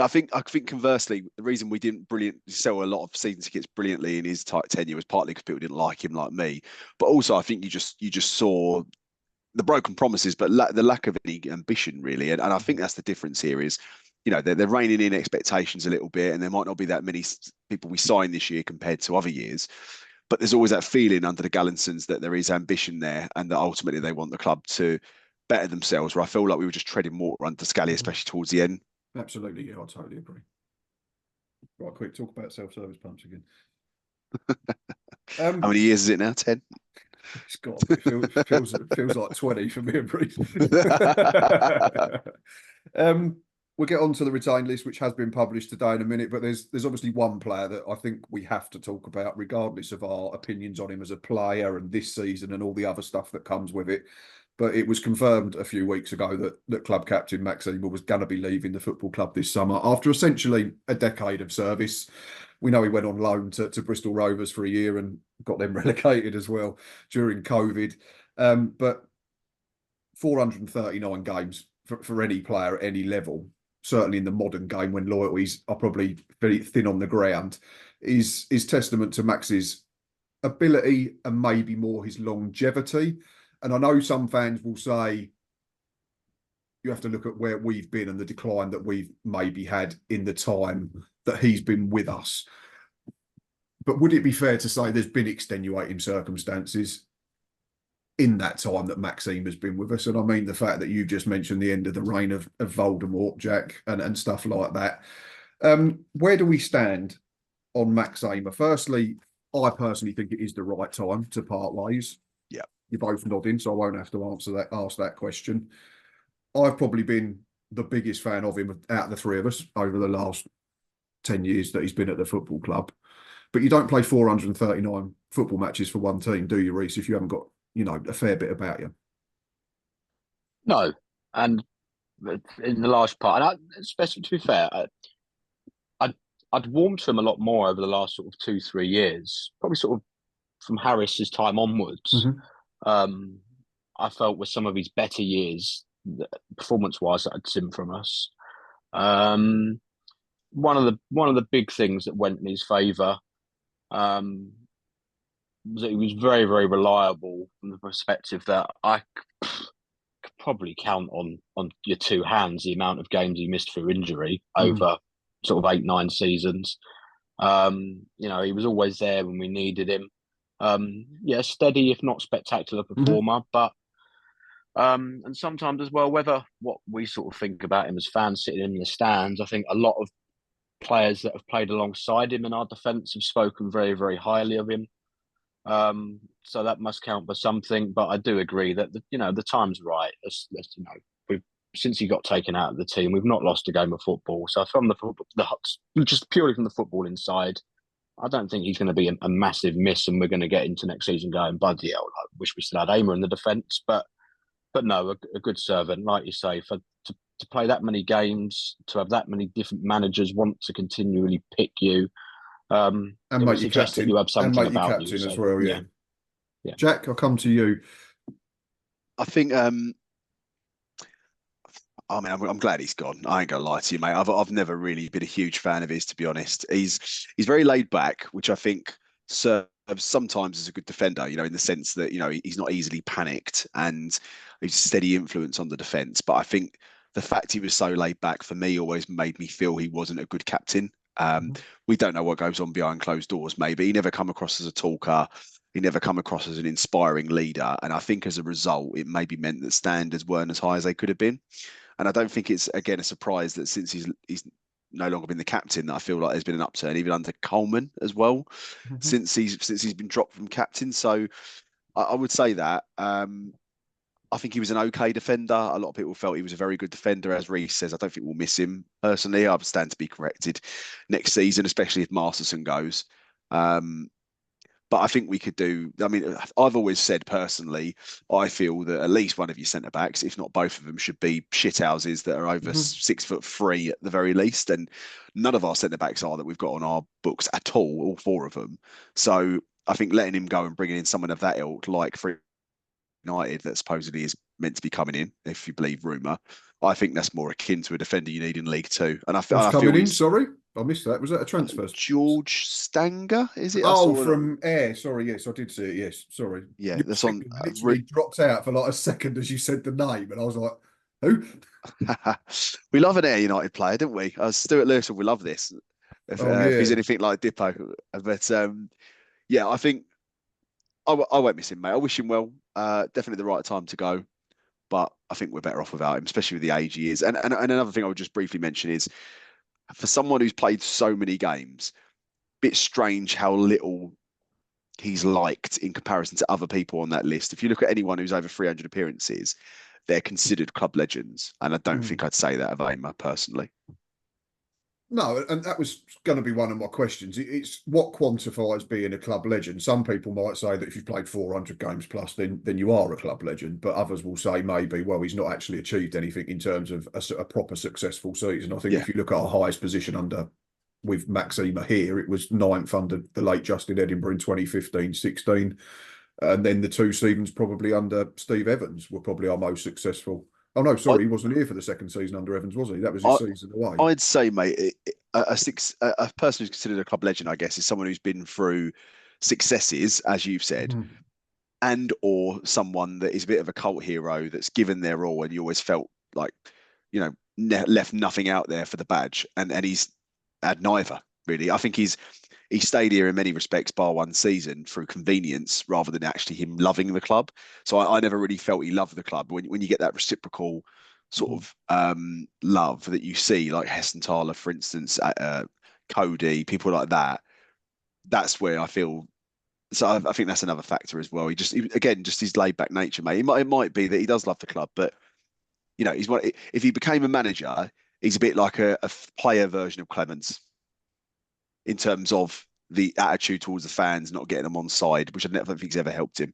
I think conversely, the reason we didn't sell a lot of season tickets brilliantly in his tenure was partly because people didn't like him, like me, but also I think you just saw the broken promises, but the lack of any ambition, really. And I think that's the difference here is, they're reining in expectations a little bit, and there might not be that many people we sign this year compared to other years. But there's always that feeling under the Gallinsons that there is ambition there, and that ultimately they want the club to better themselves, where I feel like we were just treading water under Scally, especially towards the end. Absolutely, yeah, I totally agree. Right, quick, talk about self-service pumps again. How many years is it now? 10? It's got. It feels like 20 for me and Bruce. We'll get on to the retained list, which has been published today in a minute. But there's obviously one player that I think we have to talk about, regardless of our opinions on him as a player and this season and all the other stuff that comes with it. But it was confirmed a few weeks ago that club captain Max Ehmer was going to be leaving the football club this summer after essentially a decade of service. We know he went on loan to Bristol Rovers for a year and got them relegated as well during COVID. But 439 games for any player at any level, certainly in the modern game when loyalties are probably very thin on the ground, is testament to Max's ability and maybe more his longevity. And I know some fans will say you have to look at where we've been and the decline that we've maybe had in the time that he's been with us. But would it be fair to say there's been extenuating circumstances in that time that Max Ehmer's been with us? And I mean the fact that you just mentioned the end of the reign of Voldemort, Jack, and stuff like that. Where do we stand on Max Ehmer. Firstly, I personally think it is the right time to part ways. Yeah. You're both nodding, so I won't have to ask that question. I've probably been the biggest fan of him out of the three of us over the last 10 years that he's been at the football club. But you don't play 439 football matches for one team, do you, Reece, if you haven't got, a fair bit about you? No. And in the large part, and especially to be fair, I'd warmed to him a lot more over the last sort of 2-3 years, probably sort of from Harris's time onwards. I felt with some of his better years, performance-wise, that I'd seen from us. One of the big things that went in his favour was that he was very, very reliable from the perspective that I could probably count on your two hands the amount of games he missed through injury over sort of 8-9 seasons. He was always there when we needed him. Steady, if not spectacular performer, but and sometimes as well, whether what we sort of think about him as fans sitting in the stands, I think a lot of players that have played alongside him in our defence have spoken very, very highly of him. So that must count for something. But I do agree that the time's right. Since he got taken out of the team, we've not lost a game of football. So from just purely from the footballing side, I don't think he's going to be a massive miss, and we're going to get into next season going, bloody hell, I wish we still had Ehmer in the defence. But no, a good servant, like you say, to play that many games, to have that many different managers want to continually pick you, and make you captain, that you have something and make about you captain you. as well. Yeah. Jack, I'll come to you. I think. I'm glad he's gone. I ain't gonna lie to you, mate. I've never really been a huge fan of his, to be honest. He's very laid back, which I think serves sometimes as a good defender. In the sense that he's not easily panicked and he's a steady influence on the defence. But I think the fact he was so laid back for me always made me feel he wasn't a good captain. We don't know what goes on behind closed doors. Maybe he never come across as a talker. He never come across as an inspiring leader. And I think as a result, it maybe meant that standards weren't as high as they could have been. And I don't think it's, again, a surprise that since he's no longer been the captain, that I feel like there's been an upturn, even under Coleman as well, since he's been dropped from captain. So I would say that. I think he was an okay defender. A lot of people felt he was a very good defender. As Reece says, I don't think we'll miss him personally. I would stand to be corrected next season, especially if Masterson goes. But I think we could do. I mean, I've always said personally, I feel that at least one of your centre backs, if not both of them, should be shithouses that are over 6'3" at the very least. And none of our centre backs are that we've got on our books at all four of them. So I think letting him go and bringing in someone of that ilk, like for United, that supposedly is meant to be coming in, if you believe rumour, I think that's more akin to a defender you need in League Two. And I feel coming in. Sorry, I missed that. Was that a transfer? George Stanger, is it? From Air. Sorry, yes, I did see it. Yes, sorry. Yeah, that's on. Literally dropped out for like a second as you said the name, and I was like, "Who?" We love an Air United player, don't we? Stuart Lewis, we love this. If he's anything like Dippo, but I think I won't miss him, mate. I wish him well. Definitely the right time to go. But I think we're better off without him, especially with the age he is. And another thing I would just briefly mention is, for someone who's played so many games, bit strange how little he's liked in comparison to other people on that list. If you look at anyone who's over 300 appearances, they're considered club legends. And I don't think I'd say that of Ehmer personally. No, and that was going to be one of my questions. It's what quantifies being a club legend. Some people might say that if you've played 400 games plus, then you are a club legend. But others will say maybe, well, he's not actually achieved anything in terms of a proper successful season. I think if you look at our highest position with Max Ehmer here, it was 9th under the late Justin Edinburgh in 2015-16. And then the two seasons probably under Steve Evans were probably our most successful. Oh, no, sorry, he wasn't here for the second season under Evans, was he? That was his season away. I'd say, mate, a person who's considered a club legend, I guess, is someone who's been through successes, as you've said, and or someone that is a bit of a cult hero that's given their all, and you always felt like, left nothing out there for the badge. And he's had neither, really. I think he stayed here in many respects, bar one season, through convenience rather than actually him loving the club. So I never really felt he loved the club. When you get that reciprocal sort of love that you see, like Hessenthaler, for instance, Cody, people like that, that's where I feel. So I think that's another factor as well. Again, just his laid back nature, mate. It might be that he does love the club, but he's one. If he became a manager, he's a bit like a player version of Clemens in terms of the attitude towards the fans, not getting them on side, which I never think has ever helped him.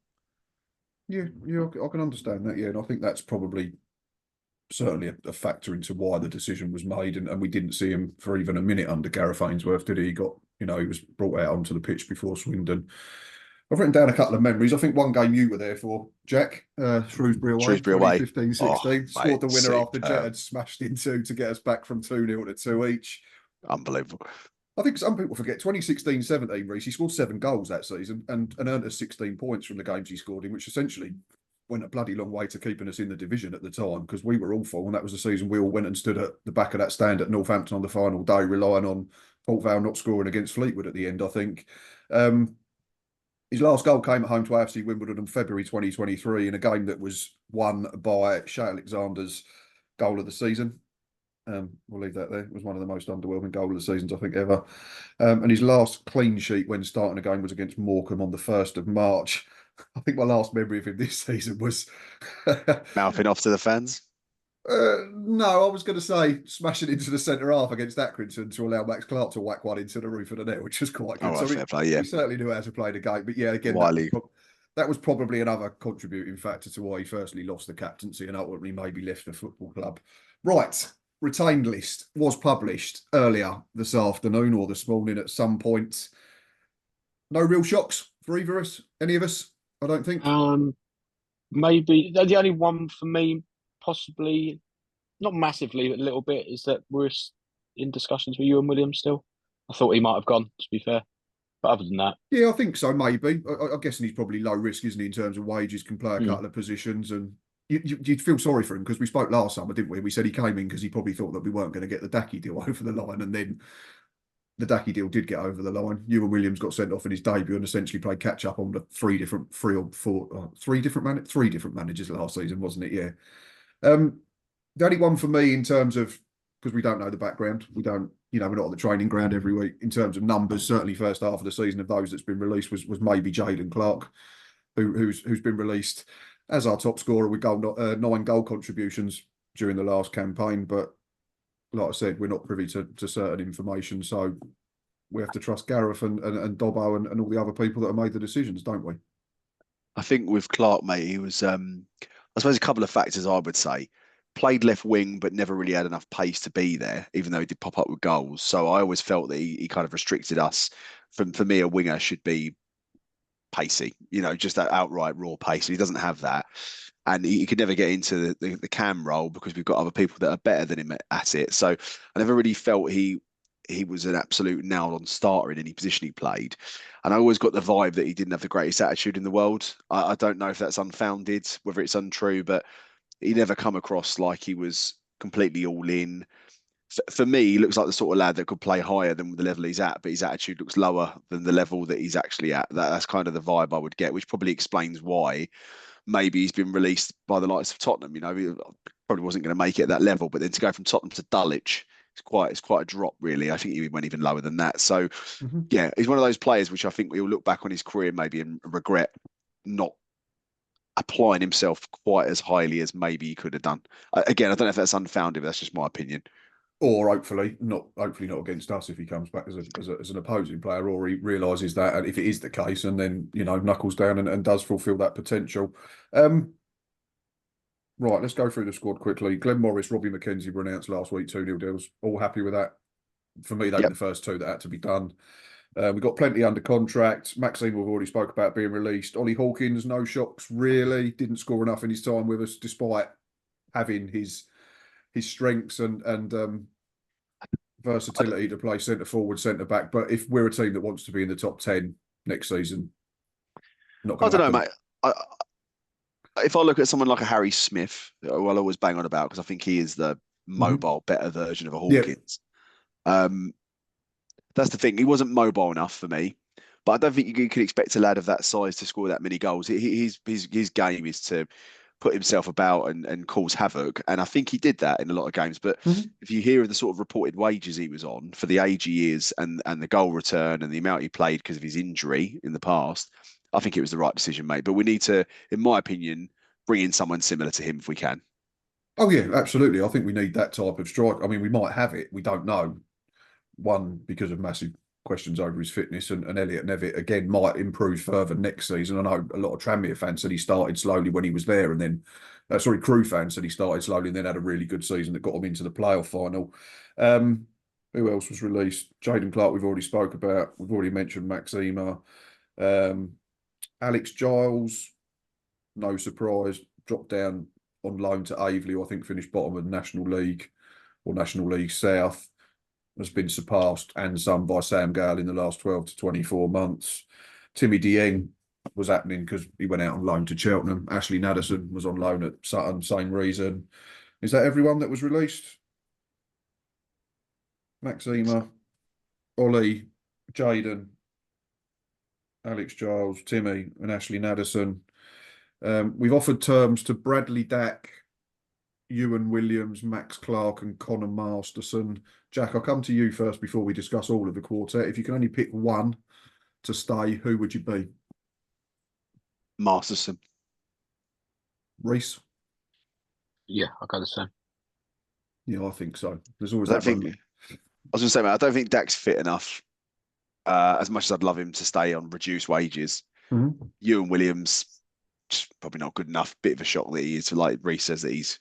Yeah, I can understand that. Yeah, and I think that's probably certainly a factor into why the decision was made. And we didn't see him for even a minute under Gareth Ainsworth, did he? He was brought out onto the pitch before Swindon. I've written down a couple of memories. I think one game you were there for, Jack, Shrewsbury away, Shrewsbury away. 2015-16. Scored the winner after Jet had smashed in two to get us back from 2-0 to 2 each. Unbelievable. I think some people forget 2016-17, Reece, he scored 7 goals that season and earned us 16 points from the games he scored in, which essentially went a bloody long way to keeping us in the division at the time, because we were awful, and that was the season we all went and stood at the back of that stand at Northampton on the final day, relying on Port Vale not scoring against Fleetwood at the end, I think. His last goal came at home to AFC Wimbledon in February 2023 in a game that was won by Shea Alexander's goal of the season. We'll leave that there. It was one of the most underwhelming goal of the seasons, I think, ever. And his last clean sheet when starting a game was against Morecambe on the 1st of March. I think my last memory of him this season was mouthing off to the fans. No, I was going to say smashing into the centre half against Accrington to allow Max Clark to whack one into the roof of the net, which was quite good. So fair play, yeah. He certainly knew how to play the game. But yeah, again, that was probably another contributing factor to why he firstly lost the captaincy and ultimately maybe left the football club. Right, retained list was published earlier this afternoon or this morning at some point. No real shocks for either of us, any of us, I don't think. Maybe the only one for me, possibly not massively, but a little bit, is that we're in discussions with Ewan Williams still. I thought he might have gone, to be fair, but other than that, yeah, I think so. Maybe I'm guessing he's probably low risk, isn't he, in terms of wages? Can play a couple of positions, and you'd feel sorry for him because we spoke last summer, didn't we? We said he came in because he probably thought that we weren't going to get the Dacky deal over the line, and then the Dacky deal did get over the line. Ewan Williams got sent off in his debut and essentially played catch up on the three different managers last season, wasn't it? Yeah. The only one for me in terms of, because we don't know the background, we don't, we're not on the training ground every week. In terms of numbers, certainly first half of the season of those that's been released was maybe Jaden Clark, who's been released as our top scorer with 9 goal contributions during the last campaign. But like I said, we're not privy to certain information, so we have to trust Gareth and Dobbo and all the other people that have made the decisions, don't we? I think with Clark, mate, he was, I suppose, a couple of factors I would say. Played left wing, but never really had enough pace to be there, even though he did pop up with goals. So I always felt that he kind of restricted us. For me, a winger should be pacey, just that outright raw pace. He doesn't have that. And he could never get into the cam role because we've got other people that are better than him at it. So I never really felt he was an absolute nailed-on starter in any position he played. And I always got the vibe that he didn't have the greatest attitude in the world. I don't know if that's unfounded, whether it's untrue, but he never come across like he was completely all in. For me, he looks like the sort of lad that could play higher than the level he's at, but his attitude looks lower than the level that he's actually at. That's kind of the vibe I would get, which probably explains why maybe he's been released by the likes of Tottenham. He probably wasn't going to make it at that level, but then to go from Tottenham to Dulwich, it's quite a drop, really. I think he went even lower than that. So, yeah, he's one of those players which I think we'll look back on his career maybe and regret not applying himself quite as highly as maybe he could have done. Again, I don't know if that's unfounded, but that's just my opinion. Or hopefully not against us if he comes back as an opposing player, or he realises that, and if it is the case, and then knuckles down and does fulfil that potential. Right, let's go through the squad quickly. Glenn Morris, Robbie McKenzie were announced last week, 2-0 deals. All happy with that? For me, they were the first two that had to be done. We've got plenty under contract. Maxime, we've already spoke about being released. Ollie Hawkins, no shocks really. Didn't score enough in his time with us, despite having his strengths and versatility to play centre forward, centre back. But if we're a team that wants to be in the top 10 next season, not going to happen. I don't know, mate. If I look at someone like a Harry Smith, who I'll always bang on about because I think he is the mobile, better version of a Hawkins. That's the thing. He wasn't mobile enough for me, but I don't think you could expect a lad of that size to score that many goals. His game is to put himself about and cause havoc. And I think he did that in a lot of games. But if you hear of the sort of reported wages he was on for the age he is and the goal return and the amount he played because of his injury in the past, I think it was the right decision made. But we need to, in my opinion, bring in someone similar to him if we can. Oh yeah, absolutely. I think we need that type of strike. I mean, we might have it. We don't know. One, because of massive questions over his fitness, and Elliot Nevitt again might improve further next season. I know a lot of Tranmere fans said he started slowly when he was there, and then Crew fans said he started slowly and then had a really good season that got him into the playoff final. Who else was released? Jaden Clark, we've already spoke about. We've already mentioned Max Ehmer. Alex Giles, no surprise, dropped down on loan to Aveley, who I think finished bottom of the National League or National League South. Has been surpassed and some by Sam Gale in the last 12 to 24 months. Timmy Dieng was happening because he went out on loan to Cheltenham. Ashley Naderson was on loan at Sutton, same reason. Is that everyone that was released? Max Ehmer, Ollie, Jaden, Alex Giles, Timmy and Ashley Naderson. We've offered terms to Bradley Dack, Ewan Williams, Max Clark and Connor Masterson. Jack, I'll come to you first before we discuss all of the quartet. If you can only pick one to stay, who would you be? Masterson. Reese? Yeah, I'll go the same. Yeah, I think so. There's always I was going to say, man, I don't think Dak's fit enough. As much as I'd love him to stay on reduced wages, Ewan Williams probably not good enough. Bit of a shock that he is. Like Reese says that he's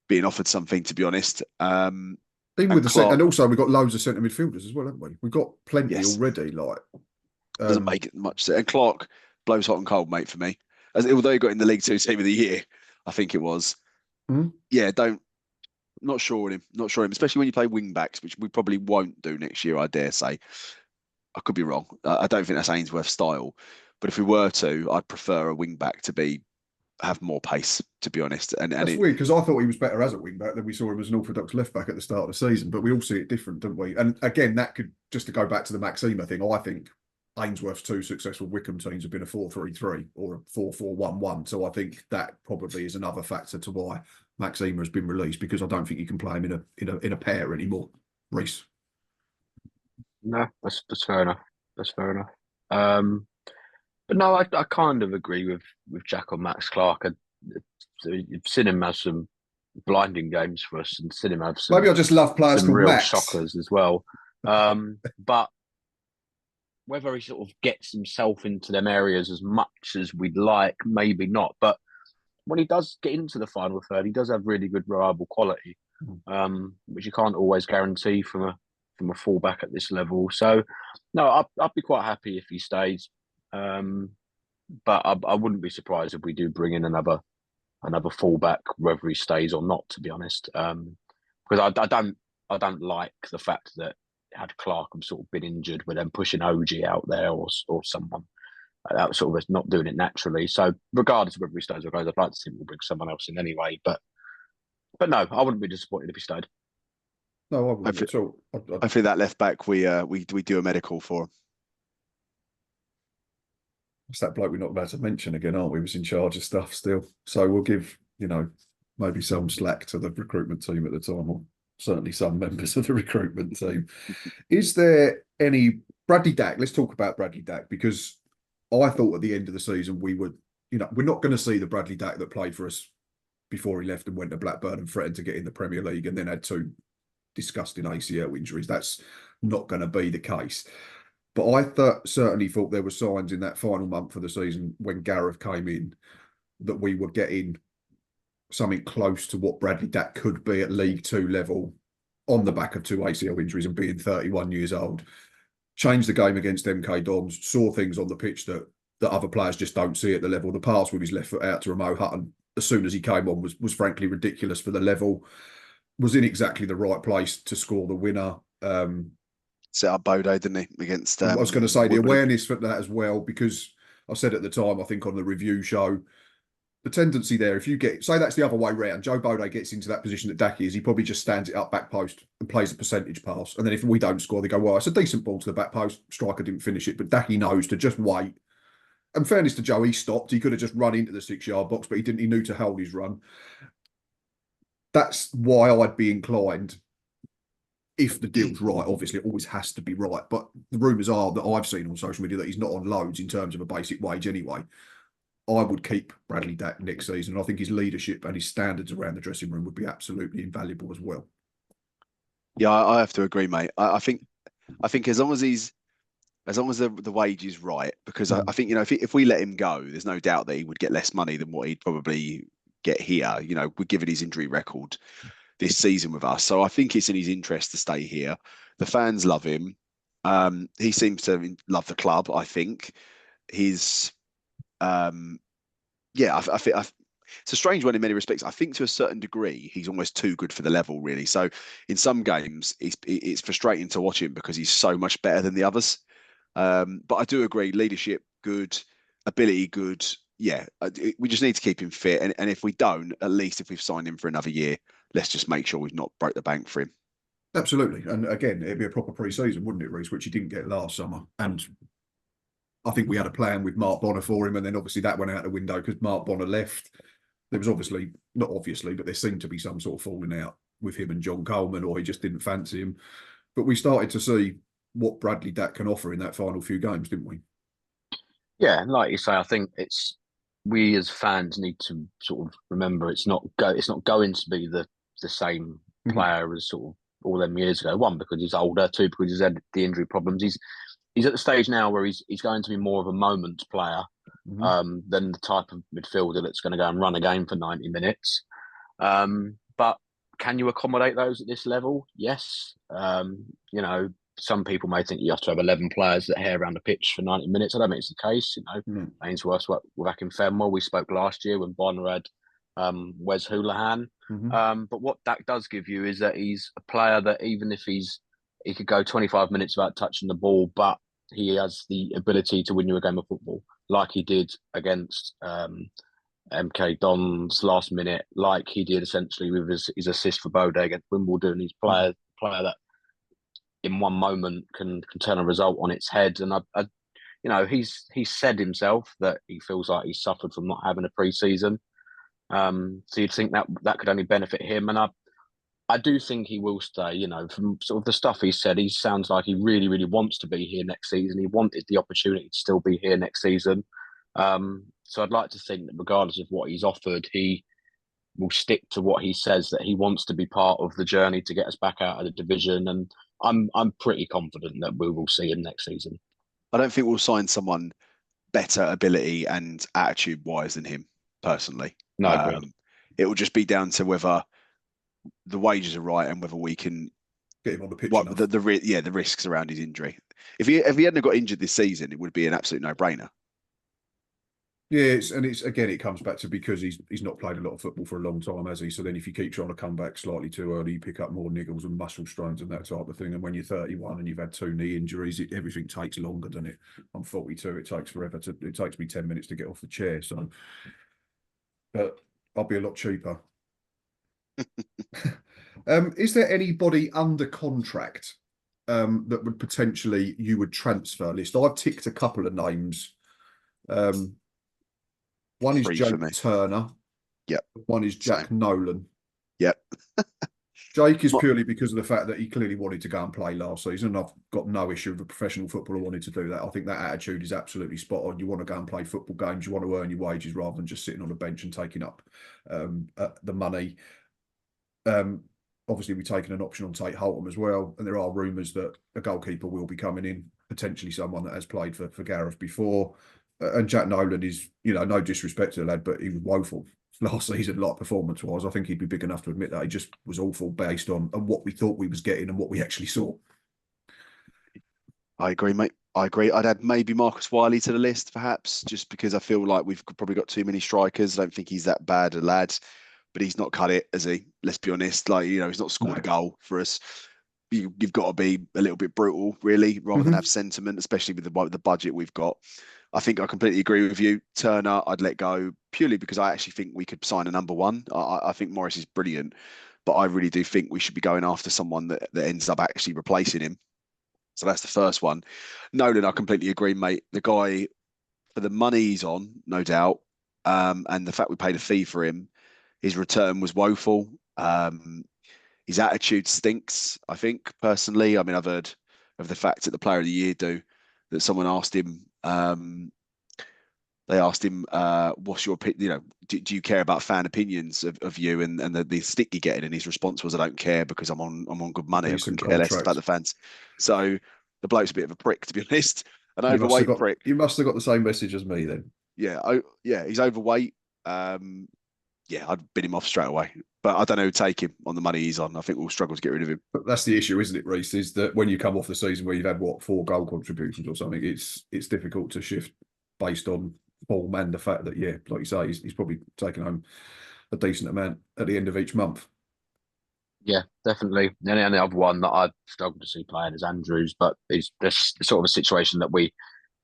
being offered something. To be honest, even with the and also we've got loads of centre midfielders as well, haven't we? We've got plenty already. Like doesn't make it much. And Clark blows hot and cold, mate, for me. Although he got in the League Two Team of the Year, I think it was. Yeah, not sure on him. Not sure on him, especially when you play wing backs, which we probably won't do next year. I dare say. I could be wrong. I don't think that's Ainsworth's style. But if we were to, I'd prefer a wing back to have more pace, to be honest. And that's weird because I thought he was better as a wing back than we saw him as an orthodox left back at the start of the season. But we all see it different, don't we? And again, that could just to go back to the Max Ehmer thing. I think Ainsworth's two successful Wycombe teams have been a 4-3-3 or a 4-4-1-1. So I think that probably is another factor to why Max Ehmer has been released, because I don't think you can play him in a pair anymore. Reese. No, that's fair enough. That's fair enough. But no, I kind of agree with Jack on Max Clark. You've seen him have some blinding games for us, and seen him have some. Maybe I just love players some called real Max. shockers as well. But whether he sort of gets himself into them areas as much as we'd like, maybe not. But when he does get into the final third, he does have really good reliable quality, which you can't always guarantee from a fullback at this level. So, no, I'd be quite happy if he stays. But I wouldn't be surprised if we do bring in another fullback, whether he stays or not. To be honest, because I don't like the fact that had Clark have sort of been injured, with them pushing OG out there or someone that sort of not doing it naturally. So regardless of whether he stays or goes, I'd like to think we'll bring someone else in anyway. But no, I wouldn't be disappointed if he stayed. No, I wouldn't at all. I think that left back we do a medical for him. It's that bloke we're not about to mention again, aren't we? He was in charge of stuff still. So we'll give, maybe some slack to the recruitment team at the time, or certainly some members of the recruitment team. Is there any Bradley Dack? Let's talk about Bradley Dack, because I thought at the end of the season we would, we're not going to see the Bradley Dack that played for us before he left and went to Blackburn and threatened to get in the Premier League and then had two disgusting ACL injuries. That's not going to be the case. But I certainly thought there were signs in that final month of the season when Gareth came in that we were getting something close to what Bradley Dack could be at League Two level on the back of two ACL injuries and being 31 years old. Changed the game against MK Dons, saw things on the pitch that other players just don't see at the level. The pass with his left foot out to Ramo Hutton as soon as he came on was frankly ridiculous for the level. Was in exactly the right place to score the winner. Set up Bodo, didn't he, against I was going to say the awareness for that as well, because I said at the time, I think on the review show, the tendency there, if you say that's the other way round, Joe Bodo gets into that position that Dacky is, he probably just stands it up back post and plays a percentage pass. And then if we don't score, they go, well, it's a decent ball to the back post. Striker didn't finish it, but Dacky knows to just wait in fairness to Joe, he stopped. He could have just run into the 6-yard box, but he didn't. He knew to hold his run. That's why I'd be inclined, if the deal's right. Obviously, it always has to be right. But the rumours are that I've seen on social media that he's not on loads in terms of a basic wage anyway. I would keep Bradley Dack next season. I think his leadership and his standards around the dressing room would be absolutely invaluable as well. Yeah, I have to agree, mate. I think as long as the wage is right, because I think, you know, if we let him go, there's no doubt that he would get less money than what he'd probably get here. You know, we're given his injury record this season with us, so I think it's in his interest to stay here. The fans love him. He seems to love the club. I think his, yeah, I think it's a strange one in many respects. I think to a certain degree, he's almost too good for the level, really. So in some games, it's frustrating to watch him because he's so much better than the others. But I do agree, leadership good, ability good. Yeah, we just need to keep him fit. And if we don't, at least if we've signed him for another year, let's just make sure we've not broke the bank for him. Absolutely. And again, it'd be a proper pre-season, wouldn't it, Reece, which he didn't get last summer. And I think we had a plan with Mark Bonner for him, and then obviously that went out the window because Mark Bonner left. There was obviously, not obviously, but there seemed to be some sort of falling out with him and John Coleman, or he just didn't fancy him. But we started to see what Bradley Dack can offer in that final few games, didn't we? Yeah, like you say, I think we as fans need to sort of remember it's not going to be the same player as sort of all them years ago. One, because he's older. Two, because he's had the injury problems. He's at the stage now where he's going to be more of a moment player than the type of midfielder that's going to go and run a game for 90 minutes. But can you accommodate those at this level? Yes. You know, some people may think you have to have 11 players that hair around the pitch for 90 minutes. I don't think it's the case. You know, Ainsworth were back in Fenwell. We spoke last year when Bonner had Wes Houlihan. But what that does give you is that he's a player that even if he could go 25 minutes without touching the ball, but he has the ability to win you a game of football, like he did against MK Dons last minute, like he did essentially with his assist for Bode against Wimbledon. He's player that in one moment can turn a result on its head. And I you know, he's said himself that he feels like he's suffered from not having a pre-season. So you'd think that could only benefit him. And I do think he will stay. You know, from sort of the stuff he said, he sounds like he really, really wants to be here next season. He wanted the opportunity to still be here next season. So I'd like to think that regardless of what he's offered, he will stick to what he says, that he wants to be part of the journey to get us back out of the division. And I'm pretty confident that we will see him next season. I don't think we'll sign someone better ability and attitude wise than him personally. No, agreed. It will just be down to whether the wages are right and whether we can get him on the pitch. The risks around his injury. If he hadn't got injured this season, it would be an absolute no-brainer. Yeah, it comes back to because he's not played a lot of football for a long time, has he? So then if you keep trying to come back slightly too early, you pick up more niggles and muscle strains and that type of thing. And when you're 31 and you've had 2 knee injuries, everything takes longer, doesn't it? I'm 42. It takes forever. It takes me 10 minutes to get off the chair. So, but I'll be a lot cheaper. Is there anybody under contract that would potentially you would transfer list? I've ticked a couple of names. One is Jake Turner. Yep. One is Jack Nolan. Yep. Jake is purely because of the fact that he clearly wanted to go and play last season. And I've got no issue with a professional footballer wanting to do that. I think that attitude is absolutely spot on. You want to go and play football games. You want to earn your wages rather than just sitting on a bench and taking up the money. Obviously, we've taken an option on Tate Holtham as well. And there are rumours that a goalkeeper will be coming in, potentially someone that has played for Gareth before. And Jack Nolan is, you know, no disrespect to the lad, but he was woeful last season, like performance-wise. I think he'd be big enough to admit that. He just was awful based on what we thought we was getting and what we actually saw. I agree, mate. I agree. I'd add maybe Marcus Wiley to the list, perhaps, just because I feel like we've probably got too many strikers. I don't think he's that bad a lad, but he's not cut it, has he? Let's be honest. Like, you know, he's not scored a goal for us. You've got to be a little bit brutal, really, rather than have sentiment, especially with the budget we've got. I think I completely agree with you. Turner, I'd let go purely because I actually think we could sign a number one. I think Morris is brilliant, but I really do think we should be going after someone that ends up actually replacing him. So that's the first one. Nolan, I completely agree, mate. The guy for the money he's on, no doubt, and the fact we paid a fee for him, his return was woeful. His attitude stinks, I think, personally. I mean, I've heard of the fact that the Player of the Year that someone asked him, they asked him, what's your opinion, you know, do you care about fan opinions of you and the stick you're getting? And his response was, I don't care because I'm on good money. I couldn't care less about the fans. So the bloke's a bit of a prick, to be honest. An overweight prick. You must have got the same message as me then. Yeah, he's overweight. Yeah, I'd bid him off straight away. But I don't know who'd take him on the money he's on. I think we'll struggle to get rid of him. But that's the issue, isn't it, Reece? Is that when you come off the season where you've had, 4 goal contributions or something, it's difficult to shift based on form and the fact that, like you say, he's probably taking home a decent amount at the end of each month. Yeah, definitely. And the other one that I'd struggle to see playing is Andrews, but it's sort of a situation that we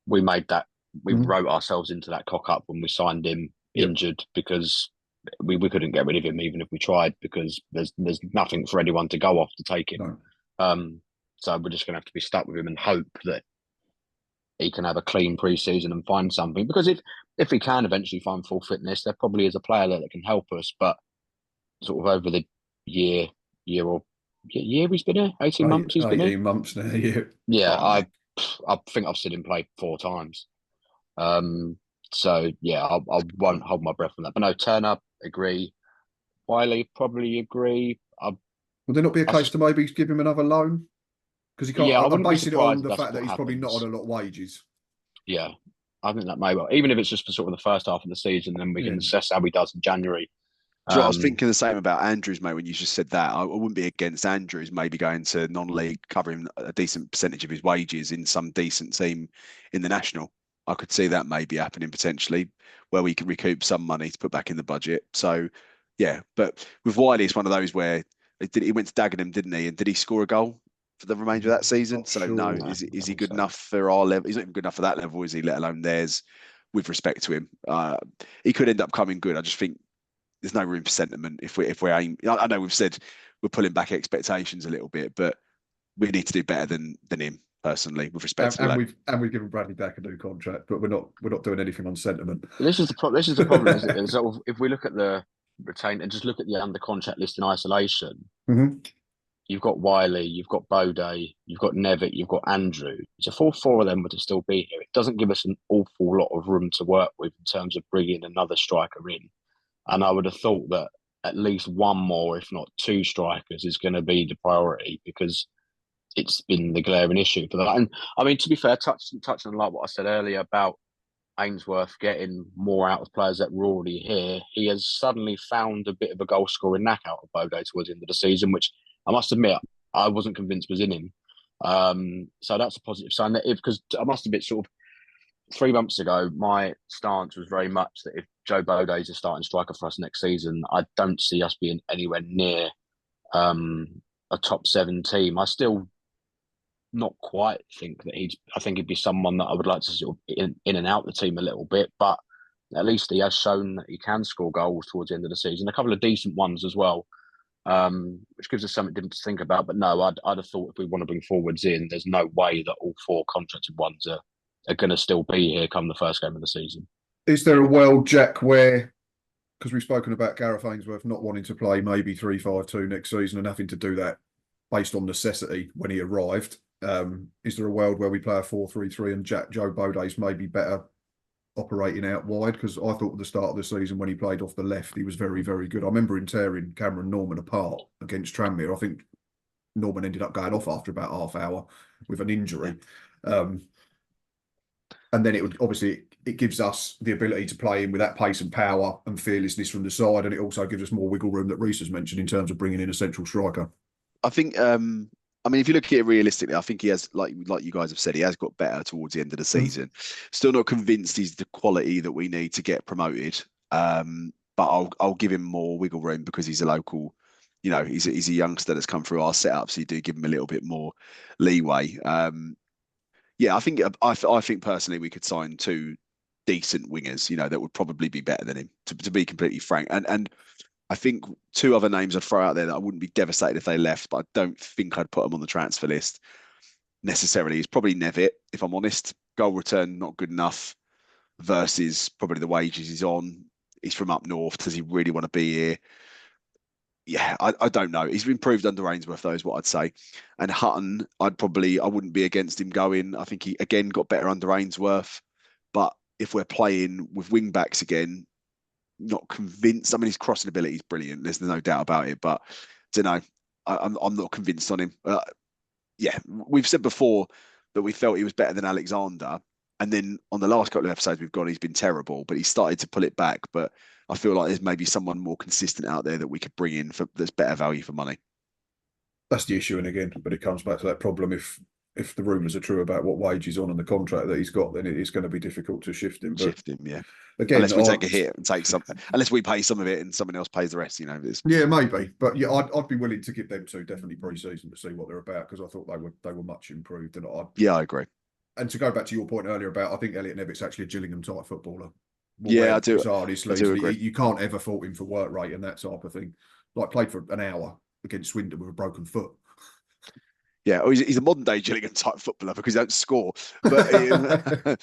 made that, we wrote ourselves into that cock up when we signed him injured, because we couldn't get rid of him even if we tried, because there's nothing for anyone to go off to take him. No. So we're just going to have to be stuck with him and hope that he can have a clean pre-season and find something. Because if he can eventually find full fitness, there probably is a player that can help us. But sort of over the year he's been here, 18 months he's been here. 18 months now, yeah. I think I've seen him play 4 times. So yeah, I won't hold my breath on that. But no, Turner, agree. Wiley, probably agree. Would there not be a case to maybe give him another loan? Because he can't. Yeah, I'm basing it on the fact that he's probably not on a lot of wages. Yeah, I think that may well, even if it's just for sort of the first half of the season, then we can assess how he does in January. I was thinking the same about Andrews, mate, when you just said that. I wouldn't be against Andrews maybe going to non-league, covering a decent percentage of his wages in some decent team in the National. I could see that maybe happening potentially, where we can recoup some money to put back in the budget. So, yeah. But with Wiley, it's one of those where he went to Dagenham, didn't he? And did he score a goal for the remainder of that season? So, no. Is he good enough for our level? He's not even good enough for that level, is he? Let alone theirs, with respect to him. He could end up coming good. I just think there's no room for sentiment if we're aiming. I know we've said we're pulling back expectations a little bit, but we need to do better than him personally, with respect to that. And we've given Bradley back a new contract, but we're not doing anything on sentiment. This is the problem. Isn't it? So if we look at the retained and just look at the under contract list in isolation, you've got Wiley, you've got Bode, you've got Nevitt, you've got Andrew. So if all 4 of them were to still be here, it doesn't give us an awful lot of room to work with in terms of bringing another striker in. And I would have thought that at least 1 more, if not 2 strikers, is going to be the priority, because it's been the glaring issue for that. And I mean, to be fair, touching on like what I said earlier about Ainsworth getting more out of players that were already here, he has suddenly found a bit of a goal scoring knack out of Bode towards the end of the season, which I must admit I wasn't convinced was in him. So that's a positive sign. Because I must admit, sort of 3 months ago, my stance was very much that if Joe Bode is a starting striker for us next season, I don't see us being anywhere near a top 7 team. I still not quite think that I think he'd be someone that I would like to sort of in and out the team a little bit, but at least he has shown that he can score goals towards the end of the season, a couple of decent ones as well, which gives us something different to think about. But no, I'd have thought if we want to bring forwards in, there's no way that all 4 contracted ones are going to still be here come the first game of the season. Is there a world, Jack, where, because we've spoken about Gareth Ainsworth not wanting to play maybe 3-5-2 next season and having to do that based on necessity when he arrived, is there a world where we play a 4-3-3 and Joe Bode's maybe better operating out wide? Because I thought at the start of the season when he played off the left, he was very, very good. I remember him tearing Cameron Norman apart against Tranmere. I think Norman ended up going off after about half hour with an injury. And then it gives us the ability to play in with that pace and power and fearlessness from the side. And it also gives us more wiggle room that Reece has mentioned in terms of bringing in a central striker. I think, I mean, if you look at it realistically, I think he has, like you guys have said, he has got better towards the end of the season. Still not convinced he's the quality that we need to get promoted. But I'll give him more wiggle room because he's a local, you know, he's a youngster that's come through our setup. So you do give him a little bit more leeway. Yeah, I think personally we could sign 2 decent wingers, you know, that would probably be better than him, to be completely frank. And I think 2 other names I'd throw out there that I wouldn't be devastated if they left, but I don't think I'd put them on the transfer list necessarily. Is probably Nevitt, if I'm honest. Goal return, not good enough. versus probably the wages he's on. He's from up north. Does he really want to be here? Yeah, I don't know. He's improved under Ainsworth, though, is what I'd say. And Hutton, I wouldn't be against him going. I think he again got better under Ainsworth. But if we're playing with wing backs again, not convinced. I mean, his crossing ability is brilliant. There's no doubt about it. But don't know. I'm not convinced on him. Yeah, we've said before that we felt he was better than Alexander. And then on the last couple of episodes we've gone, he's been terrible, but he started to pull it back. But I feel like there's maybe someone more consistent out there that we could bring in that's better value for money. That's the issue. And again, but it comes back to that problem. If the rumours are true about what wage he's on and the contract that he's got, then it is going to be difficult to shift him. Yeah. Again, unless we take a hit and take some, unless we pay some of it and someone else pays the rest, Yeah, maybe. But yeah, I'd be willing to give them two definitely pre-season to see what they're about, because I thought they were much improved. And I agree. And to go back to your point earlier about, I think Elliot Nevitt's actually a Gillingham type footballer. Yeah, I do. Agree. You can't ever fault him for work rate and that type of thing. Like, played for an hour against Swindon with a broken foot. Yeah, he's a modern day Gillingham type footballer because he don't score. But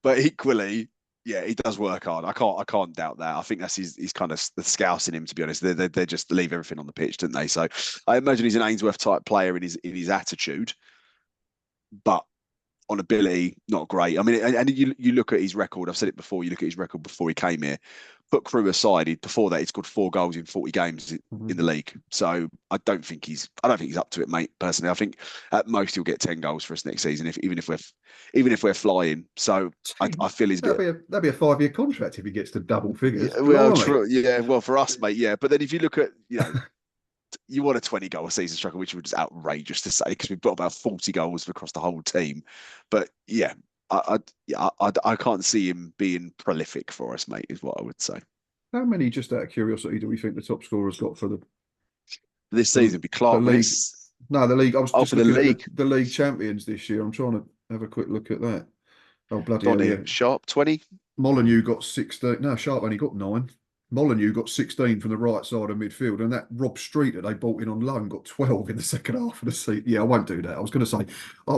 but equally, yeah, he does work hard. I can't doubt that. I think that's he's kind of the scouse in him, to be honest. They just leave everything on the pitch, don't they? So I imagine he's an Ainsworth type player in his attitude, but on ability, not great. I mean, and you look at his record. I've said it before. You look at his record before he came here. Put Crewe aside, before that, he'd scored 4 goals in 40 games in the league. So I don't think he's up to it, mate. Personally, I think at most he'll get 10 goals for us next season, even if we're flying. So I feel he's that'd be a 5-year contract if he gets to double figures. Yeah, well, true. Yeah, well, for us, mate. Yeah, but then if you look at you want a 20-goal season striker, which was outrageous to say because we've got about 40 goals across the whole team. But yeah, I can't see him being prolific for us, mate, is what I would say. How many, just out of curiosity, do we think the top scorer's got for this season? Be Clark. The league. No, the league. I was just for the league. The league champions this year. I'm trying to have a quick look at that. Oh, bloody hell, yeah. Sharp, 20. Molyneux got 16. No, Sharp only got 9. Molyneux got 16 from the right side of midfield, and that Rob Street that they bought in on loan got 12 in the second half of the season. Yeah, I won't do that. I was going to say,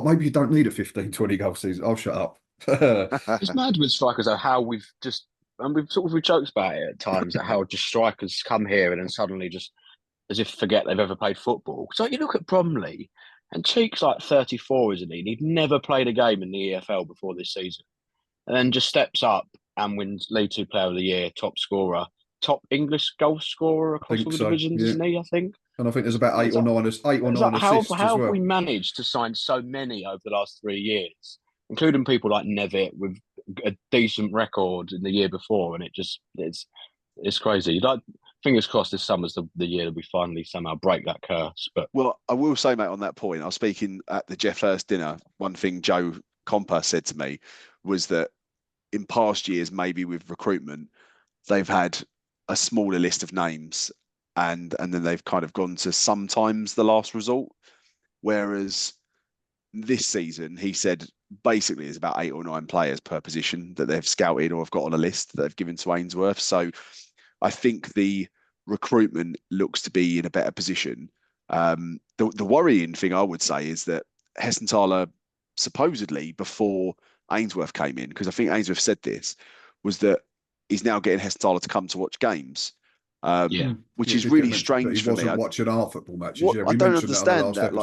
maybe you don't need a 15, 20 goal season. I'll shut up. It's mad with strikers, though, how we've joked about it at times, that how just strikers come here and then suddenly just as if forget they've ever played football. So you look at Bromley, and Cheek's like 34, isn't he? And he'd never played a game in the EFL before this season, and then just steps up and wins League Two Player of the Year, top scorer, top English goal scorer across all the divisions, isn't he? I think. And I think there's about 8 or 9 assists how have we managed to sign so many over the last 3 years, including people like Nevitt with a decent record in the year before, and it's crazy. Like, fingers crossed this summer's the year that we finally somehow break that curse. But well, I will say, mate, on that point, I was speaking at the Jeff Hurst dinner. One thing Joe Comper said to me was that in past years, maybe with recruitment, they've had a smaller list of names, and then they've kind of gone to sometimes the last resort. Whereas this season, he said basically there's about 8 or 9 players per position that they've scouted or have got on a list that they've given to Ainsworth. So I think the recruitment looks to be in a better position. The worrying thing I would say is that Hessenthaler, supposedly before Ainsworth came in, because I think Ainsworth said this, was that he's now getting Hessenthaler to come to watch games. Which is really strange for me. He wasn't watching our football matches. I don't understand that.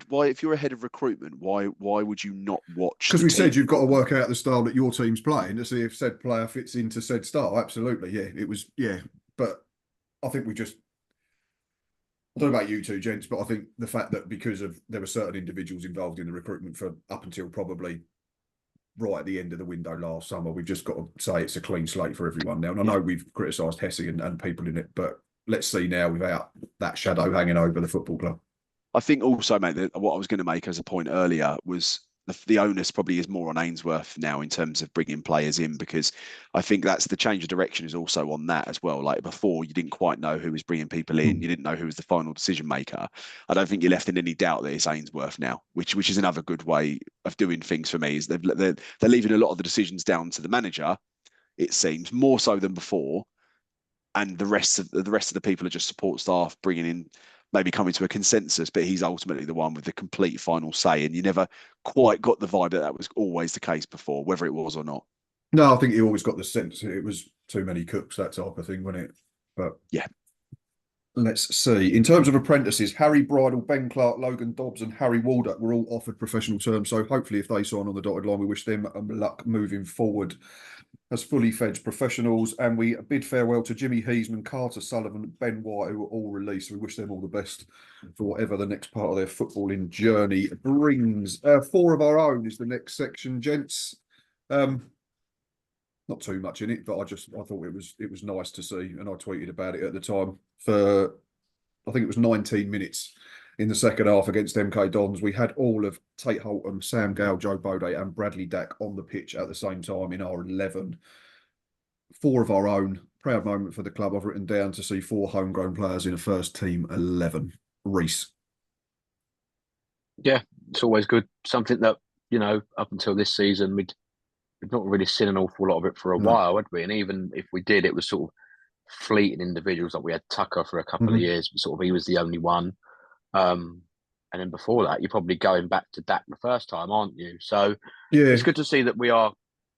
Why, if you're a head of recruitment, why would you not watch? Because we said you've got to work out the style that your team's playing to see if said player fits into said style. Absolutely, yeah. It was, yeah. But I think I don't know about you two, gents, but I think the fact that because there were certain individuals involved in the recruitment for up until probably right at the end of the window last summer, we've just got to say it's a clean slate for everyone now. And I know we've criticised Hesse and people in it, but let's see now without that shadow hanging over the football club. I think also, mate, that what I was going to make as a point earlier was the onus probably is more on Ainsworth now in terms of bringing players in, because I think that's the change of direction is also on that as well. Like before, you didn't quite know who was bringing people in. You didn't know who was the final decision maker. I don't think you're left in any doubt that it's Ainsworth now, which is another good way of doing things for me. Is they're leaving a lot of the decisions down to the manager, it seems, more so than before, and the rest of the people are just support staff bringing in maybe coming to a consensus, but he's ultimately the one with the complete final say. And you never quite got the vibe that was always the case before, whether it was or not. No, I think he always got the sense it was too many cooks, that type of thing, wasn't it? But yeah. Let's see. In terms of apprentices, Harry Bridle, Ben Clark, Logan Dobbs, and Harry Waldock were all offered professional terms. So hopefully, if they sign on the dotted line, we wish them luck moving forward as fully fledged professionals. And we bid farewell to Jimmy Heasman, Carter Sullivan, Ben White, who were all released. We wish them all the best for whatever the next part of their footballing journey brings. 4 of our own is the next section, gents. Not too much in it, but I thought it was nice to see, and I tweeted about it at the time. For I think it was 19 minutes in the second half against MK Dons, we had all of Tate Holton, Sam Gale, Joe Bode, and Bradley Dack on the pitch at the same time in our 11. 4 of our own. Proud moment for the club. I've written down to see 4 homegrown players in a first team 11. Reese. Yeah, it's always good. Something that, up until this season, we've not really seen an awful lot of it for a while, had we? And even if we did, it was sort of fleeting individuals. Like we had Tucker for a couple of years, but sort of he was the only one. And then before that, you're probably going back to Dak the first time, aren't you? So it's good to see that we are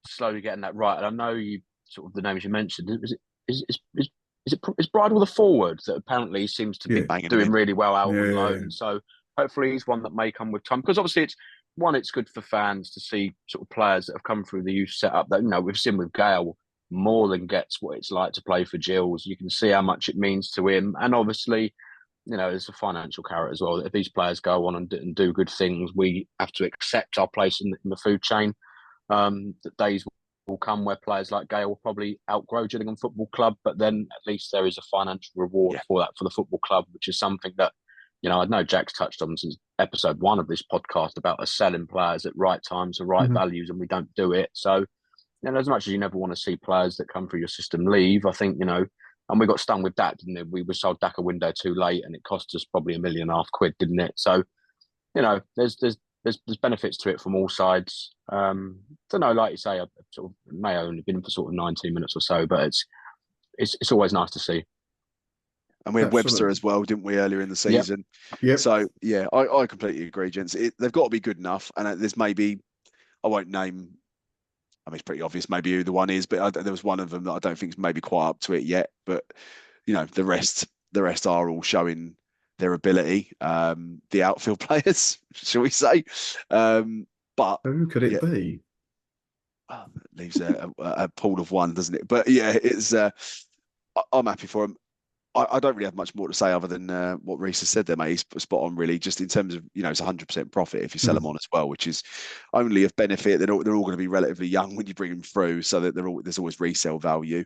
slowly getting that right. And I know you sort of the names you mentioned. Is Bridle the forward that apparently seems to be doing really well out on loan? So hopefully he's one that may come with time, because obviously it's good for fans to see sort of players that have come through the youth setup that, we've seen with Gale more than gets what it's like to play for Gills. You can see how much it means to him. And obviously, there's a financial carrot as well. If these players go on and do good things, we have to accept our place in the food chain. That days will come where players like Gale will probably outgrow Gillingham Football Club, but then at least there is a financial reward for that for the football club, which is something that, I know Jack's touched on since episode 1 of this podcast about us selling players at right times, at right values, and we don't do it. So, as much as you never want to see players that come through your system leave, I think, and we got stung with that, didn't it? We were sold Dak a window too late, and it cost us probably £1.5 million, didn't it? So, there's benefits to it from all sides. Don't know, like you say, I sort of may have only been for sort of 19 minutes or so, but it's always nice to see. And we had Webster as well, didn't we, earlier in the season? Yep. So, I completely agree, gents. They've got to be good enough. And there's maybe, I won't name, it's pretty obvious maybe who the one is, but there was one of them that I don't think is maybe quite up to it yet. But, the rest are all showing their ability. The outfield players, shall we say. But who could it be? Well, it leaves a pool of one, doesn't it? But, it's I'm happy for them. I don't really have much more to say other than what Reese has said there, mate. He's spot on, really, just in terms of, it's 100% profit if you sell them on as well, which is only of benefit. They're all going to be relatively young when you bring them through, so that there's always resale value.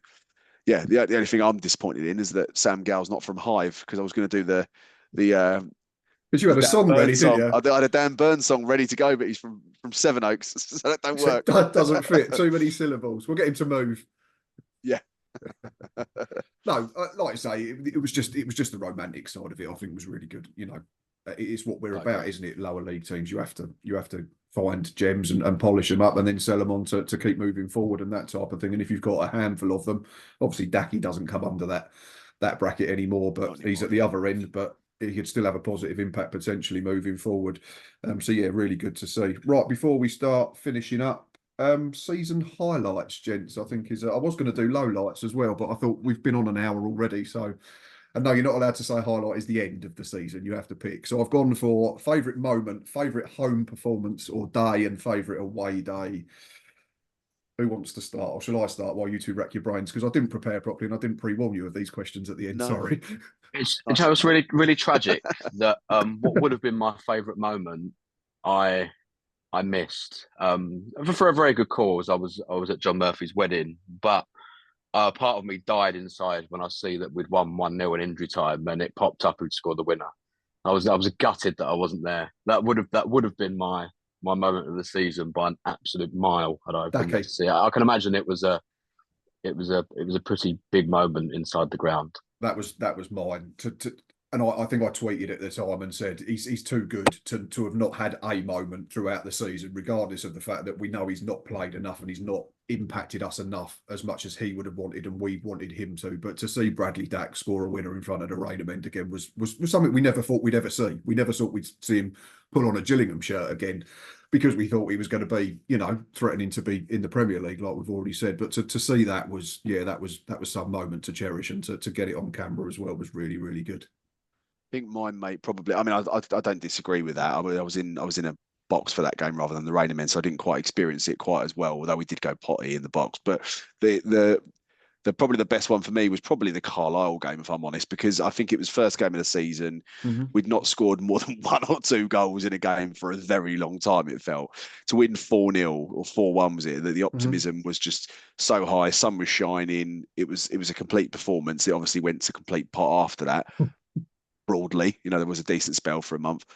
Yeah, the only thing I'm disappointed in is that Sam Gale's not from Hive, because I was going to do the Because you had a song ready, didn't you? I had a Dan Burns song ready to go, but he's from Sevenoaks, so that don't work. That doesn't fit. Too many syllables. We'll get him to move. Yeah. No, like I say, it was just the romantic side of it. I think was really good. It's what we're about, isn't it? Lower league teams, you have to find gems and polish them up, and then sell them on to keep moving forward and that type of thing. And if you've got a handful of them, obviously Dacky doesn't come under that bracket anymore, but he's at the other end. But he could still have a positive impact potentially moving forward. So yeah, really good to see. Right, before we start finishing up, season highlights, gents, I think is I was going to do lowlights as well, but I thought we've been on an hour already, so I know you're not allowed to say highlight is the end of the season. You have to pick. So I've gone for favourite moment, favourite home performance or day, and favourite away day. Who wants to start, or shall I start while you two rack your brains? Because I didn't prepare properly and I didn't pre-warn you of these questions at the end. No. Sorry. It's really, really tragic that what would have been my favourite moment, I missed for a very good cause. I was at John Murphy's wedding, but part of me died inside when I see that we'd won 1-0 in injury time and it popped up who'd scored the winner. I was gutted that I wasn't there. That would have been my moment of the season by an absolute mile. Had I been there to see it. I can imagine it was a pretty big moment inside the ground. That was mine. and I think I tweeted at the time and said he's too good to have not had a moment throughout the season, regardless of the fact that we know he's not played enough and he's not impacted us enough as much as he would have wanted and we wanted him to. But to see Bradley Dack score a winner in front of the Raynham end again was something we never thought we'd ever see. We never thought we'd see him put on a Gillingham shirt again, because we thought he was going to be, threatening to be in the Premier League, like we've already said. But to see that was some moment to cherish, and to get it on camera as well was really, really good. I think mine, mate, probably. I mean, I don't disagree with that. I was in a box for that game rather than the Raynham end, so I didn't quite experience it quite as well. Although we did go potty in the box, but the probably the best one for me was probably the Carlisle game, if I'm honest, because I think it was first game of the season. Mm-hmm. We'd not scored more than 1 or 2 goals in a game for a very long time. It felt to win 4-0 or 4-1 was it? The optimism was just so high. Sun was shining. It was a complete performance. It obviously went to complete pot after that. Broadly, there was a decent spell for a month.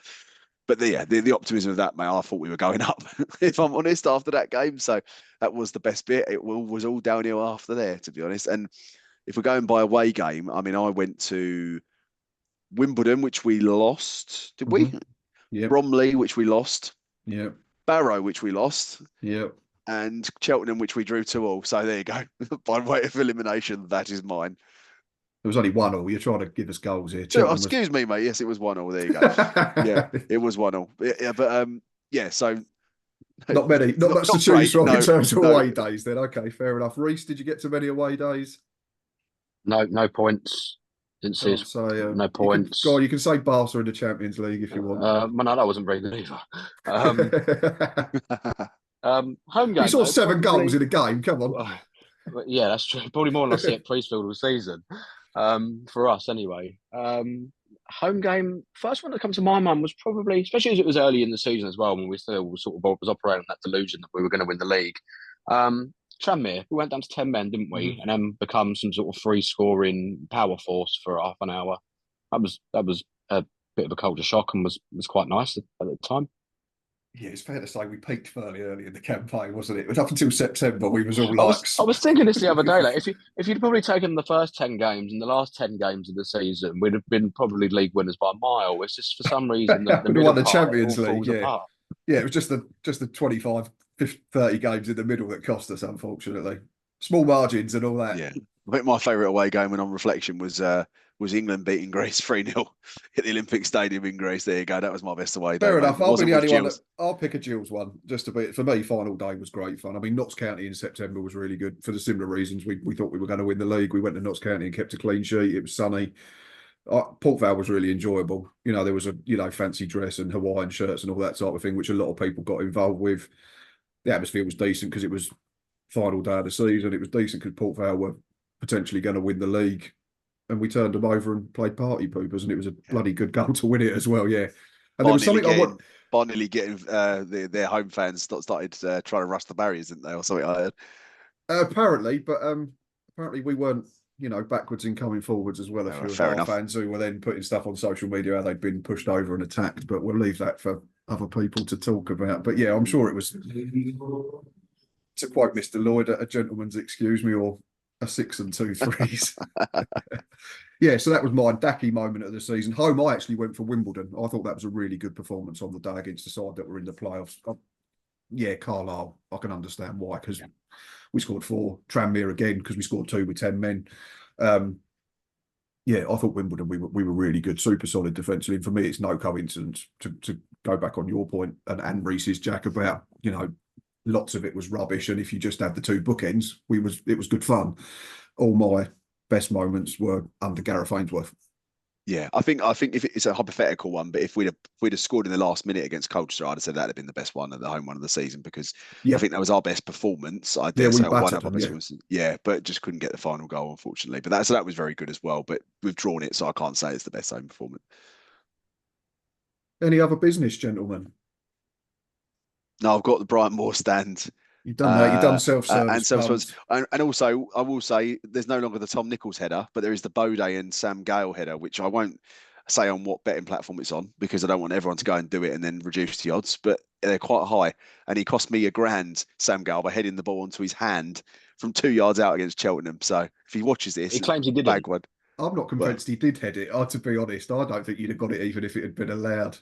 But the optimism of that, mate, I thought we were going up, if I'm honest, after that game. So that was the best bit. It was all downhill after there, to be honest. And if we're going by away game, I mean, I went to Wimbledon, which we lost. Did we? Yeah. Bromley, which we lost. Yeah. Barrow, which we lost. Yeah. And Cheltenham, which we drew 2-2. So there you go. By way of elimination, that is mine. There was only 1-1. You're trying to give us goals here. Excuse me, mate. Yes, it was 1-1. There you go. Yeah, it was 1-1. Yeah, but so not much to choose from in terms of away days. Then, okay, fair enough. Reece, did you get to many away days? No points. Didn't see us. So, no points. You can say Barca in the Champions League if you want. No, that wasn't very good either. Home game. You saw 7 goals in a game. Come on. Yeah, that's true. Probably more than I see at Priestfield all season. For us anyway. Home game, first one that comes to my mind was probably, especially as it was early in the season as well, when we still sort of was operating on that delusion that we were going to win the league. Tranmere, we went down to 10 men, didn't we? And then become some sort of free scoring power force for half an hour. That was a bit of a culture shock and was quite nice at the time. Yeah, it's fair to say we peaked fairly early in the campaign, wasn't it? It was up until September. We was all like... I was thinking this the other day. Like, if you'd probably taken the first 10 games and the last 10 games of the season, we'd have been probably league winners by a mile. It's just for some reason we won the Champions League. Yeah, it was just the 25, 50, 30 games in the middle that cost us, unfortunately. Small margins and all that. Yeah, I think my favourite away game, when on reflection, was England beating Greece 3-0 at the Olympic Stadium in Greece. There you go. That was my best away day. Fair enough. I'll be the only one. I'll pick a Gills one just to be. For me, final day was great fun. I mean, Notts County in September was really good for the similar reasons. We thought we were going to win the league. We went to Notts County and kept a clean sheet. It was sunny. Port Vale was really enjoyable. There was a fancy dress and Hawaiian shirts and all that type of thing, which a lot of people got involved with. The atmosphere was decent because it was final day of the season. It was decent because Port Vale were potentially going to win the league. And we turned them over and played party poopers, and it was a bloody good goal to win it as well. Yeah, and there was something Barnley getting their home fans started trying to rush the barriers, didn't they, or something I heard? Apparently, but apparently we weren't, backwards in coming forwards as well. A few of our fans who were then putting stuff on social media how they'd been pushed over and attacked. But we'll leave that for other people to talk about. But yeah, I'm sure it was, to quote Mr. Lloyd, a gentleman's excuse me, or a 6 and 2 threes. Yeah, so that was my Dacky moment of the season. Home, I actually went for Wimbledon. I thought that was a really good performance on the day against the side that were in the playoffs. Carlisle, I can understand why, because we scored 4. Tranmere again, because we scored 2 with 10 men. I thought Wimbledon, we were really good, super solid defensively. And for me, it's no coincidence to go back on your point and Reece's, Jack, about, lots of it was rubbish, and if you just had the 2 bookends, it was good fun. All my best moments were under Gareth Ainsworth. Yeah, I think if it's a hypothetical one, but if we'd have scored in the last minute against Colchester, I'd have said that'd have been the best one at the home one of the season, because I think that was our best performance. I dare say one of our best ones. Yeah, but just couldn't get the final goal, unfortunately. But that was very good as well. But we've drawn it, so I can't say it's the best home performance. Any other business, gentlemen? No, I've got the Brighton Moore stand. You've done that. You've done self-service. And self-service. And also, I will say, there's no longer the Tom Nichols header, but there is the Bode and Sam Gale header, which I won't say on what betting platform it's on, because I don't want everyone to go and do it and then reduce the odds. But they're quite high. And he cost me £1,000, Sam Gale, by heading the ball onto his hand from 2 yards out against Cheltenham. So if he watches this, he claims he did bag one. I'm not convinced he did head it. To be honest, I don't think you'd have got it even if it had been allowed.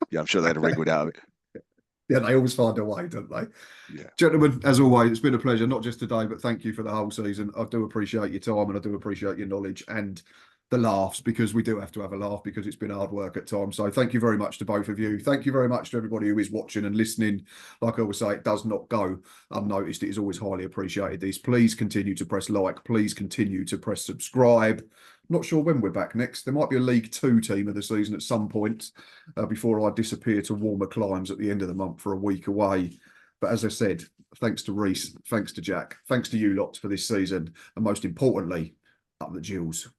Yeah, I'm sure they'd have wriggled out of it. Yeah, they always find a way, don't they? Yeah. Gentlemen, as always, it's been a pleasure, not just today, but thank you for the whole season. I do appreciate your time and I do appreciate your knowledge and the laughs, because we do have to have a laugh because it's been hard work at times. So thank you very much to both of you. Thank you very much to everybody who is watching and listening. Like I always say, it does not go unnoticed. It is always highly appreciated. Please continue to press like. Please continue to press subscribe. Not sure when we're back next. There might be a League Two team of the season at some point before I disappear to warmer climes at the end of the month for a week away. But as I said, thanks to Reese, thanks to Jack, thanks to you lots for this season, and most importantly, up the Gills.